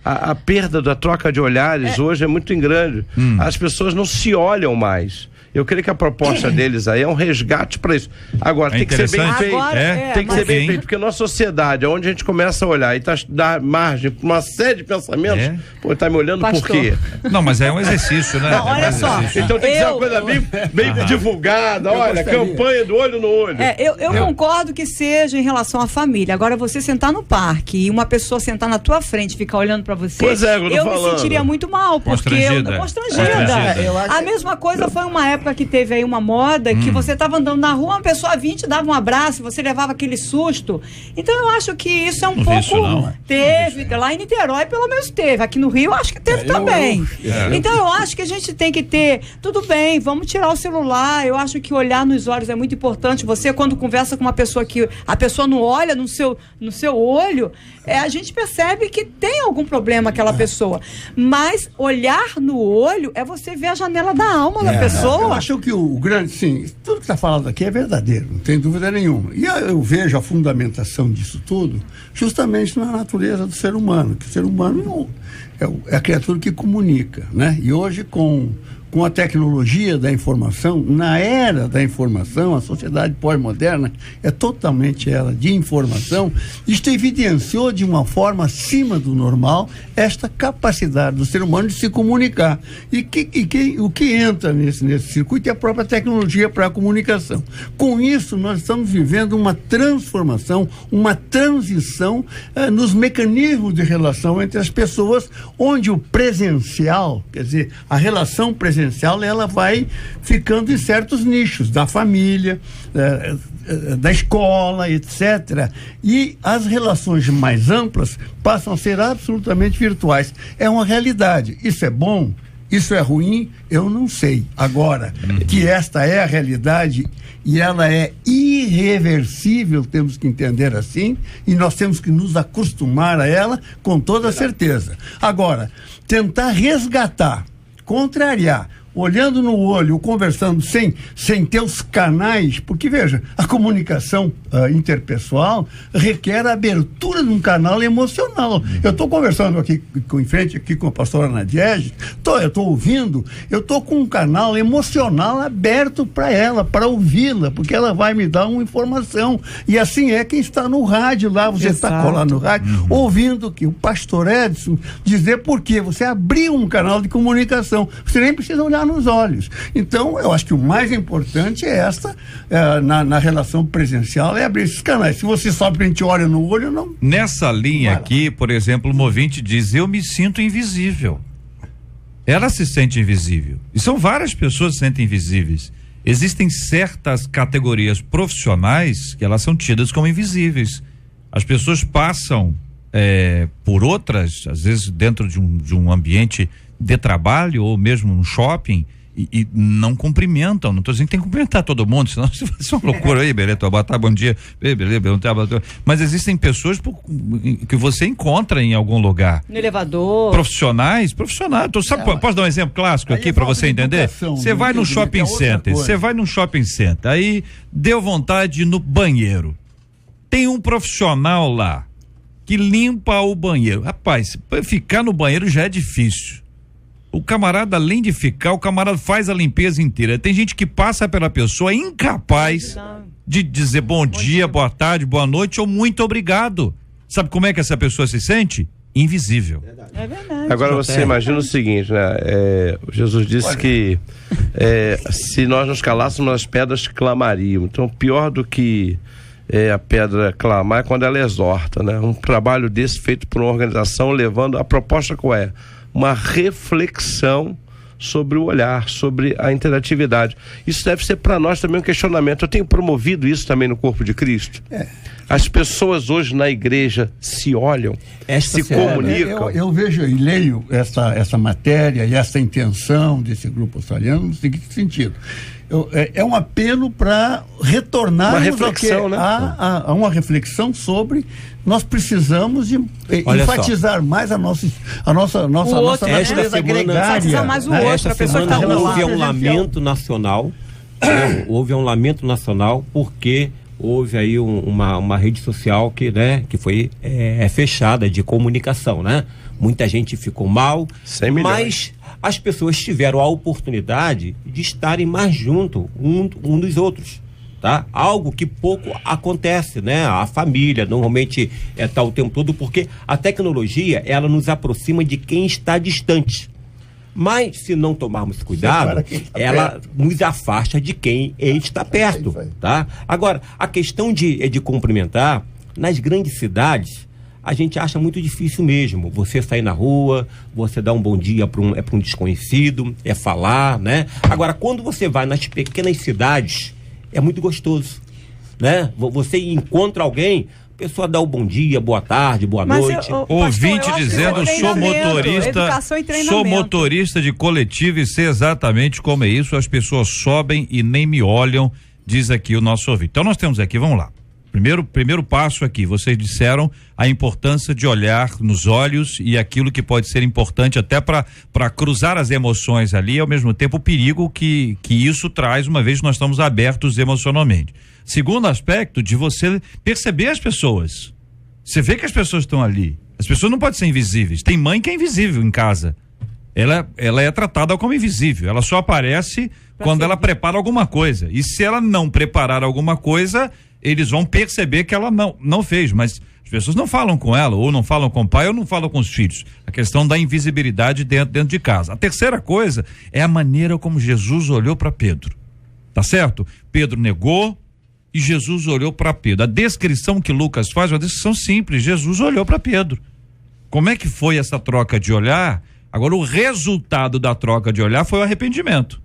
A perda da troca de olhares hoje é muito grande. As pessoas não se olham mais. Eu creio que a proposta deles aí é um resgate para isso. Agora, tem que ser bem feito. Tem que ser bem feito, porque a nossa sociedade, onde a gente começa a olhar e dá margem para uma série de pensamentos, tá me olhando por quê? Não, mas é um exercício, né? Não, olha só. Então tem que ser uma coisa bem divulgada, campanha do olho no olho. Eu concordo que seja em relação à família. Agora, você sentar no parque e uma pessoa sentar na tua frente e ficar olhando para você, eu me sentiria muito mal, porque constrangida. A mesma coisa foi uma época que teve aí uma moda que você estava andando na rua, uma pessoa vinha, te dava um abraço, você levava aquele susto. Então eu acho que isso é um pouco... Teve, lá em Niterói pelo menos teve, aqui no Rio acho que teve também. Então eu acho que a gente tem que ter, tudo bem, vamos tirar o celular, eu acho que olhar nos olhos é muito importante. Você quando conversa com uma pessoa que a pessoa não olha no seu olho, a gente percebe que tem algum problema aquela pessoa. Mas olhar no olho é você ver a janela da alma da pessoa. Eu acho que o grande, sim, tudo que está falado aqui é verdadeiro, não tem dúvida nenhuma. E eu vejo a fundamentação disso tudo justamente na natureza do ser humano, que o ser humano é a criatura que comunica, né? E hoje com com a tecnologia da informação, na era da informação, a sociedade pós-moderna é totalmente era de informação. Isto evidenciou de uma forma acima do normal esta capacidade do ser humano de se comunicar. O que entra nesse circuito é a própria tecnologia para a comunicação. Com isso, nós estamos vivendo uma transformação, uma transição nos mecanismos de relação entre as pessoas, onde o presencial, quer dizer, a relação presencial, ela vai ficando em certos nichos, da família, da escola, etc. E as relações mais amplas passam a ser absolutamente virtuais. É uma realidade. Isso é bom? Isso é ruim? Eu não sei. Agora, que esta é a realidade e ela é irreversível, temos que entender assim, e nós temos que nos acostumar a ela com toda certeza. Agora, tentar resgatar, contrariar, olhando no olho, conversando sem ter os canais, porque veja, a comunicação interpessoal requer a abertura de um canal emocional. Eu estou conversando aqui em frente aqui com a pastora Nadiege, eu estou ouvindo, eu estou com um canal emocional aberto para ela, para ouvi-la, porque ela vai me dar uma informação. E assim é quem está no rádio lá, você está colado no rádio, ouvindo que o pastor Edson dizer por quê. Você abriu um canal de comunicação, você nem precisa olhar nos olhos. Então, eu acho que o mais importante é na relação presencial, é abrir esses canais. Se você só simplesmente olha no olho, não. Nessa linha aqui, por exemplo, o ouvinte diz: eu me sinto invisível. Ela se sente invisível. E são várias pessoas que se sentem invisíveis. Existem certas categorias profissionais que elas são tidas como invisíveis. As pessoas passam por outras, às vezes dentro de um ambiente de trabalho ou mesmo um shopping e não cumprimentam. Não estou dizendo que tem que cumprimentar todo mundo, senão isso vai ser uma loucura aí, beleza, boa tarde, bom dia, beleza, mas existem pessoas que você encontra em algum lugar. No elevador. Profissionais. Posso dar um exemplo clássico aqui para você entender? Você vai no shopping center, aí deu vontade de ir no banheiro. Tem um profissional lá que limpa o banheiro. Rapaz, ficar no banheiro já é difícil. O camarada, além de ficar, o camarada faz a limpeza inteira. Tem gente que passa pela pessoa incapaz de dizer bom dia, boa tarde, boa noite ou muito obrigado. Sabe como é que essa pessoa se sente? Invisível. É verdade. Agora você imagina o seguinte, né? Jesus disse que se nós nos calássemos, as pedras clamariam. Então, pior do que a pedra clamar é quando ela exorta, né? Um trabalho desse feito por uma organização levando a proposta qual é? Uma reflexão sobre o olhar, sobre a interatividade. Isso deve ser para nós também um questionamento. Eu tenho promovido isso também no corpo de Cristo. As pessoas hoje na igreja se olham, se comunicam. Eu vejo e leio essa matéria e essa intenção desse grupo australiano no seguinte sentido. É um apelo para retornar a uma reflexão sobre nós precisamos de enfatizar mais a nossa natureza gregária. Mais o outro, esta semana houve um lamento nacional, houve um lamento nacional porque houve aí uma rede social que foi fechada de comunicação, né? Muita gente ficou mal, mas as pessoas tiveram a oportunidade de estarem mais junto um dos outros, tá? Algo que pouco acontece, né? A família normalmente tá o tempo todo, porque a tecnologia, ela nos aproxima de quem está distante. Mas se não tomarmos cuidado, ela nos afasta de quem está perto, tá? Agora, a questão de cumprimentar, nas grandes cidades, a gente acha muito difícil mesmo. Você sair na rua, você dar um bom dia para um desconhecido, falar, né? Agora, quando você vai nas pequenas cidades, é muito gostoso, né? Você encontra alguém, a pessoa dá o bom dia, boa tarde, boa noite. Ouvinte dizendo, sou motorista de coletivo e sei exatamente como é isso, as pessoas sobem e nem me olham, diz aqui o nosso ouvinte. Então nós temos aqui, vamos lá. Primeiro passo aqui, vocês disseram a importância de olhar nos olhos e aquilo que pode ser importante até para cruzar as emoções ali, ao mesmo tempo o perigo que isso traz, uma vez que nós estamos abertos emocionalmente. Segundo aspecto, de você perceber as pessoas. Você vê que as pessoas estão ali. As pessoas não podem ser invisíveis. Tem mãe que é invisível em casa. ela é tratada como invisível, ela só aparece quando ela prepara alguma coisa, e se ela não preparar alguma coisa, eles vão perceber que ela não fez, mas as pessoas não falam com ela, ou não falam com o pai, ou não falam com os filhos. A questão da invisibilidade dentro de casa. A terceira coisa é a maneira como Jesus olhou para Pedro, tá certo? Pedro negou e Jesus olhou para Pedro. A descrição que Lucas faz é uma descrição simples, Jesus olhou para Pedro. Como é que foi essa troca de olhar? Agora, o resultado da troca de olhar foi o arrependimento,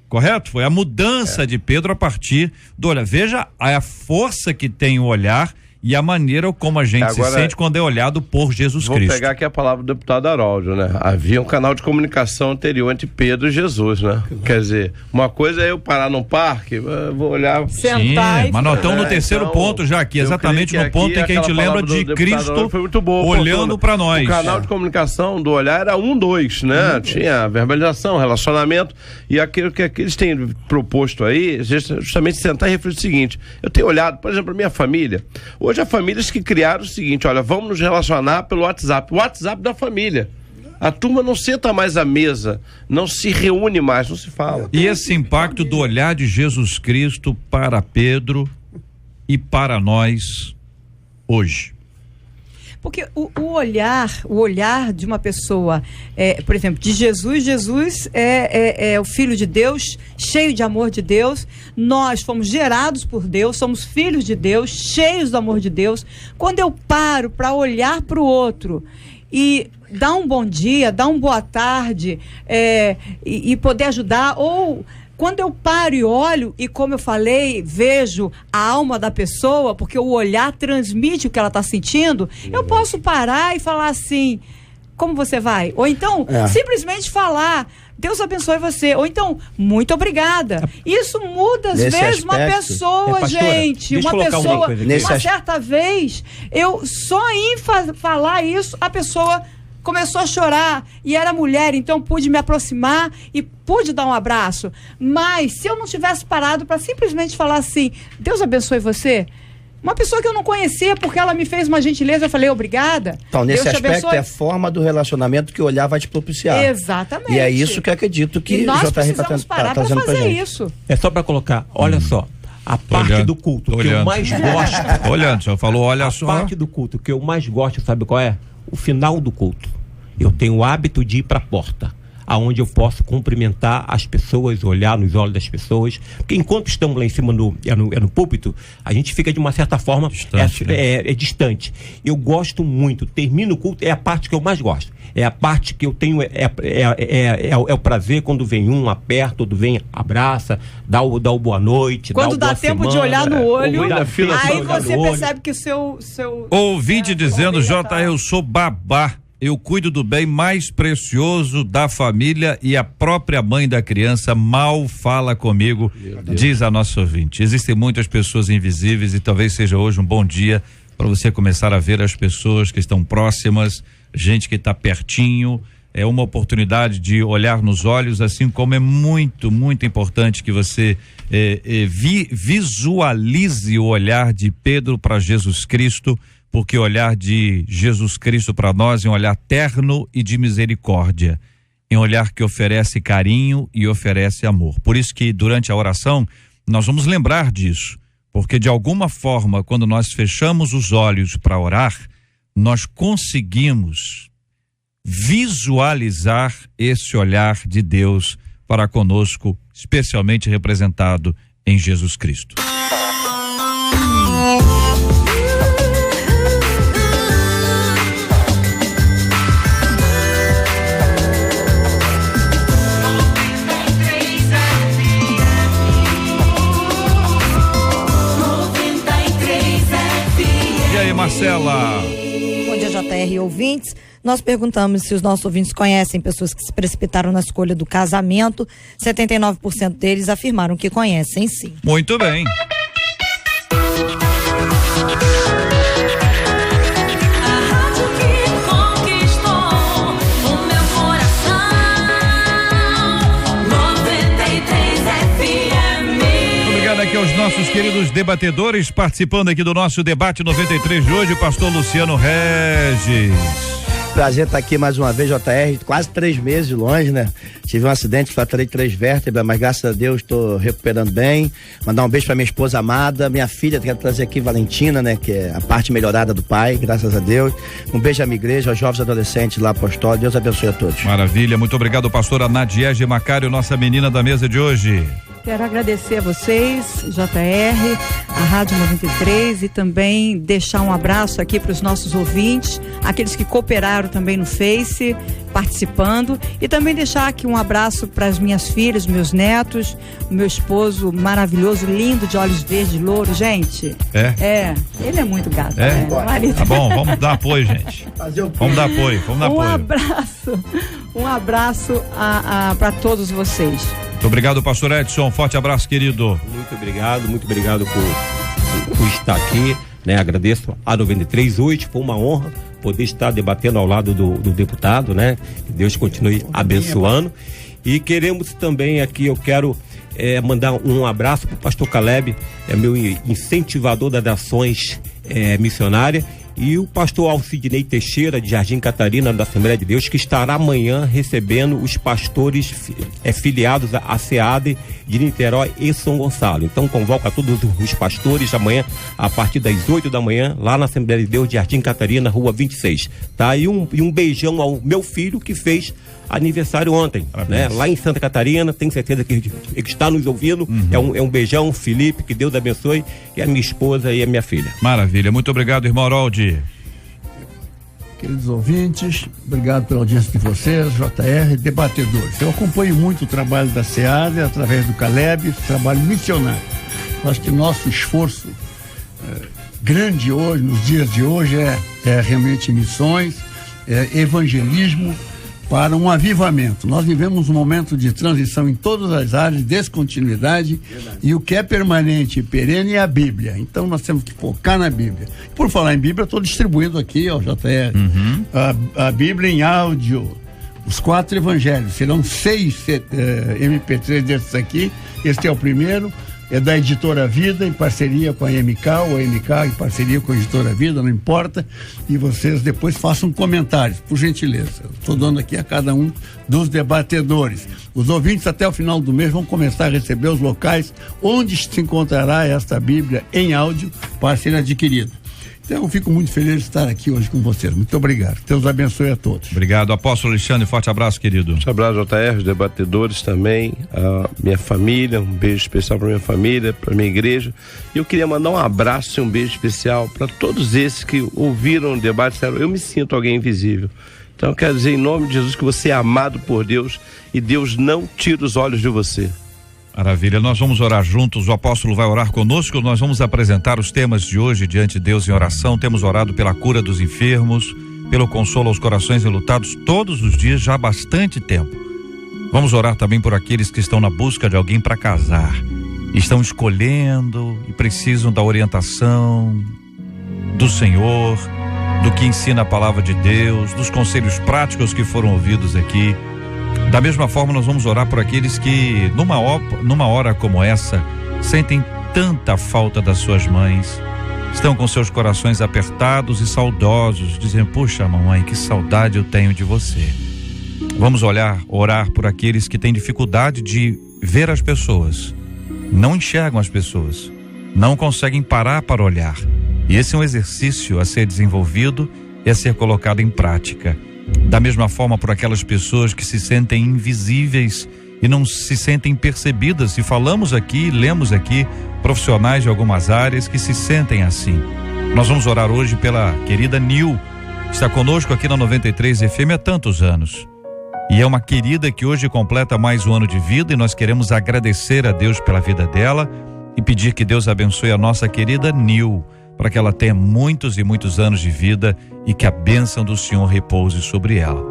correto? Foi a mudança de Pedro a partir do olhar. Veja a força que tem o olhar e a maneira como a gente se sente quando é olhado por Jesus Cristo. Vou pegar aqui a palavra do deputado Haroldo, né? Havia um canal de comunicação anterior entre Pedro e Jesus, né? Quer dizer, uma coisa é eu parar num parque, vou olhar... Sentar. Sim, mas nós estamos no terceiro ponto já aqui, exatamente no ponto em que a gente lembra de Cristo foi muito boa, olhando para nós. O canal de comunicação do olhar era 1, 2, né? Tinha verbalização, relacionamento, e aquilo que eles têm proposto aí, justamente sentar e refletir o seguinte: eu tenho olhado, por exemplo, a minha família. Hoje há famílias que criaram o seguinte: olha, vamos nos relacionar pelo WhatsApp. O WhatsApp da família. A turma não senta mais à mesa, não se reúne mais, não se fala. E esse impacto do olhar de Jesus Cristo para Pedro e para nós hoje? Porque o olhar de uma pessoa, por exemplo, de Jesus é o Filho de Deus, cheio de amor de Deus. Nós fomos gerados por Deus, somos filhos de Deus, cheios do amor de Deus. Quando eu paro para olhar para o outro e dar um bom dia, dar uma boa tarde, e poder ajudar, ou... Quando eu paro e olho, e como eu falei, vejo a alma da pessoa, porque o olhar transmite o que ela está sentindo, eu posso parar e falar assim: como você vai? Ou então, simplesmente falar: Deus abençoe você. Ou então, muito obrigada. Isso muda, às vezes, uma pessoa, gente. Uma pessoa, uma certa vez, eu só em falar isso, a pessoa começou a chorar, e era mulher, então pude me aproximar e pude dar um abraço. Mas se eu não tivesse parado para simplesmente falar assim: Deus abençoe você, uma pessoa que eu não conhecia, porque ela me fez uma gentileza, eu falei obrigada. Então, nesse aspecto, é a forma do relacionamento que o olhar vai te propiciar. Exatamente. E é isso que eu acredito que o JR está parar para fazer isso. É só para colocar, olha só, a parte do culto que eu mais gosto. Olhando, só falou, olha só. A parte do culto que eu mais gosto, sabe qual é? O final do culto. Eu tenho o hábito de ir para a porta, aonde eu posso cumprimentar as pessoas, olhar nos olhos das pessoas, porque enquanto estamos lá em cima no púlpito, a gente fica de uma certa forma distante. Eu gosto muito, termino o culto, é a parte que eu mais gosto. É a parte que eu tenho, é o prazer quando vem um, aperta, outro vem, abraça, dá o boa noite, quando dá tempo de olhar no olho, aí você percebe que o seu... Ouvinte dizendo: J, eu sou babá. Eu cuido do bem mais precioso da família e a própria mãe da criança mal fala comigo, diz a nossa ouvinte. Existem muitas pessoas invisíveis e talvez seja hoje um bom dia para você começar a ver as pessoas que estão próximas, gente que está pertinho. É uma oportunidade de olhar nos olhos, assim como é muito, muito importante que você visualize o olhar de Pedro para Jesus Cristo, porque o olhar de Jesus Cristo para nós é um olhar terno e de misericórdia, é um olhar que oferece carinho e oferece amor. Por isso que durante a oração nós vamos lembrar disso, porque de alguma forma, quando nós fechamos os olhos para orar, nós conseguimos visualizar esse olhar de Deus para conosco, especialmente representado em Jesus Cristo. Marcela. Bom dia, JR ouvintes. Nós perguntamos se os nossos ouvintes conhecem pessoas que se precipitaram na escolha do casamento. 79% deles afirmaram que conhecem, sim. Muito bem. Aqui aos nossos queridos debatedores participando aqui do nosso debate 93 de hoje, o pastor Luciano Regis. Prazer estar aqui mais uma vez, JR, quase 3 meses longe, né? Tive um acidente, fraturei 3 vértebras, mas graças a Deus estou recuperando bem. Mandar um beijo para minha esposa amada, minha filha, quero trazer aqui Valentina, né? Que é a parte melhorada do pai, graças a Deus. Um beijo à minha igreja, aos jovens adolescentes lá apostólicos. Deus abençoe a todos. Maravilha, muito obrigado, pastora Nadiege Macário, nossa menina da mesa de hoje. Quero agradecer a vocês, JR, a Rádio 93, e também deixar um abraço aqui para os nossos ouvintes, aqueles que cooperaram também no Face, participando, e também deixar aqui um abraço para as minhas filhas, meus netos, o meu esposo maravilhoso, lindo, de olhos verdes, louro, gente. Ele é muito gato, né? Tá bom, vamos dar apoio, gente. Vamos dar apoio. Um abraço para todos vocês. Muito obrigado, pastor Edson. Forte abraço, querido. Muito obrigado por estar aqui, né? Agradeço a 93. Hoje foi uma honra poder estar debatendo ao lado do deputado, né? Que Deus continue abençoando. E queremos também aqui, eu quero mandar um abraço para o pastor Caleb, meu incentivador das ações missionárias, e o pastor Alcidinei Teixeira, de Jardim Catarina, da Assembleia de Deus, que estará amanhã recebendo os pastores filiados à SEAD de Niterói e São Gonçalo. Então convoca todos os pastores amanhã, a partir das 8 da manhã, lá na Assembleia de Deus de Jardim Catarina, Rua 26. Tá? E um beijão ao meu filho, que fez aniversário ontem, né? Lá em Santa Catarina, tenho certeza que está nos ouvindo. É um beijão, Felipe, que Deus abençoe, e a minha esposa e a minha filha. Maravilha, muito obrigado, irmão Haroldi. Queridos ouvintes, obrigado pela audiência de vocês, JR, debatedores. Eu acompanho muito o trabalho da SEAD através do Caleb, trabalho missionário. Eu acho que nosso esforço grande hoje, nos dias de hoje, é realmente missões, evangelismo, para um avivamento. Nós vivemos um momento de transição em todas as áreas, descontinuidade, e o que é permanente e perene é a Bíblia. Então nós temos que focar na Bíblia. Por falar em Bíblia, eu estou distribuindo aqui, ó, JR, a Bíblia em áudio, os 4 evangelhos. Serão 6 MP3 desses aqui. Este é o primeiro. É da Editora Vida, em parceria com a MK, ou a MK em parceria com a Editora Vida, não importa, e vocês depois façam comentários, por gentileza. Estou dando aqui a cada um dos debatedores. Os ouvintes até o final do mês vão começar a receber os locais onde se encontrará esta Bíblia em áudio para ser adquirido. Então eu fico muito feliz de estar aqui hoje com vocês. Muito obrigado. Deus abençoe a todos. Obrigado, apóstolo Alexandre, forte abraço, querido. Forte abraço, JR, os debatedores também, a minha família, um beijo especial para minha família, para minha igreja. E eu queria mandar um abraço e um beijo especial para todos esses que ouviram o debate e disseram: eu me sinto alguém invisível. Então eu quero dizer em nome de Jesus que você é amado por Deus e Deus não tira os olhos de você. Maravilha, nós vamos orar juntos, o apóstolo vai orar conosco, nós vamos apresentar os temas de hoje diante de Deus em oração. Temos orado pela cura dos enfermos, pelo consolo aos corações enlutados todos os dias já há bastante tempo. Vamos orar também por aqueles que estão na busca de alguém para casar, estão escolhendo e precisam da orientação do Senhor, do que ensina a palavra de Deus, dos conselhos práticos que foram ouvidos aqui. Da mesma forma, nós vamos orar por aqueles que numa hora como essa sentem tanta falta das suas mães, estão com seus corações apertados e saudosos, dizem: puxa, mamãe, que saudade eu tenho de você. Vamos orar por aqueles que têm dificuldade de ver as pessoas, não enxergam as pessoas, não conseguem parar para olhar. E esse é um exercício a ser desenvolvido e a ser colocado em prática. Da mesma forma, por aquelas pessoas que se sentem invisíveis e não se sentem percebidas, e falamos aqui, lemos aqui profissionais de algumas áreas que se sentem assim. Nós vamos orar hoje pela querida Nil, que está conosco aqui na 93 FM há tantos anos, e é uma querida que hoje completa mais um ano de vida, e nós queremos agradecer a Deus pela vida dela e pedir que Deus abençoe a nossa querida Nil, para que ela tenha muitos e muitos anos de vida e que a bênção do Senhor repouse sobre ela.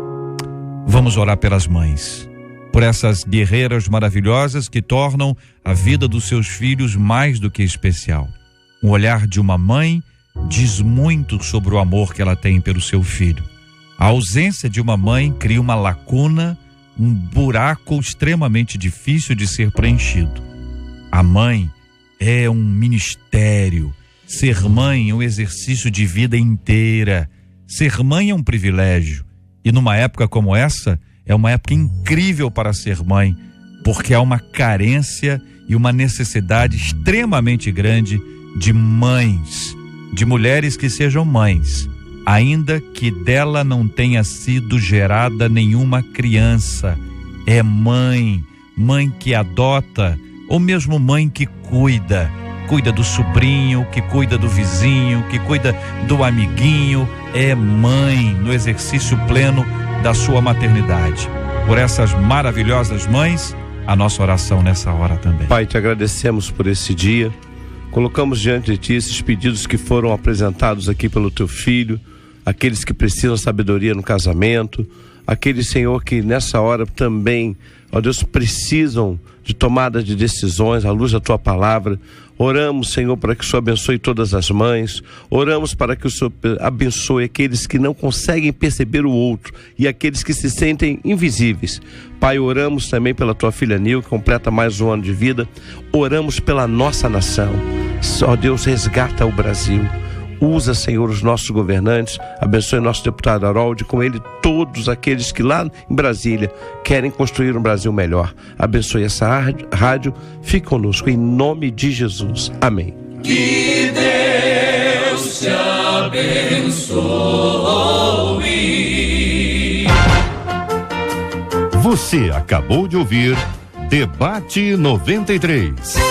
Vamos orar pelas mães, por essas guerreiras maravilhosas que tornam a vida dos seus filhos mais do que especial. Um olhar de uma mãe diz muito sobre o amor que ela tem pelo seu filho. A ausência de uma mãe cria uma lacuna, um buraco extremamente difícil de ser preenchido. A mãe é um ministério. Ser mãe é um exercício de vida inteira. Ser mãe é um privilégio E numa época como essa, é uma época incrível para ser mãe, porque há uma carência e uma necessidade extremamente grande de mães, de mulheres que sejam mães, ainda que dela não tenha sido gerada nenhuma criança. É mãe que adota, ou mesmo mãe que cuida do sobrinho, que cuida do vizinho, que cuida do amiguinho. É mãe no exercício pleno da sua maternidade. Por essas maravilhosas mães, a nossa oração nessa hora também. Pai, te agradecemos por esse dia. Colocamos diante de ti esses pedidos que foram apresentados aqui pelo teu filho, aqueles que precisam de sabedoria no casamento, aqueles, Senhor, que nessa hora também, ó Deus, precisam de tomada de decisões à luz da tua palavra. Oramos, Senhor, para que o Senhor abençoe todas as mães. Oramos para que o Senhor abençoe aqueles que não conseguem perceber o outro e aqueles que se sentem invisíveis. Pai, oramos também pela tua filha Nil, que completa mais um ano de vida. Oramos pela nossa nação. Ó Deus, resgata o Brasil. Usa, Senhor, os nossos governantes. Abençoe nosso deputado Harold, com ele todos aqueles que lá em Brasília querem construir um Brasil melhor. Abençoe essa rádio. Fique conosco, em nome de Jesus. Amém. Que Deus te abençoe. Você acabou de ouvir Debate 93.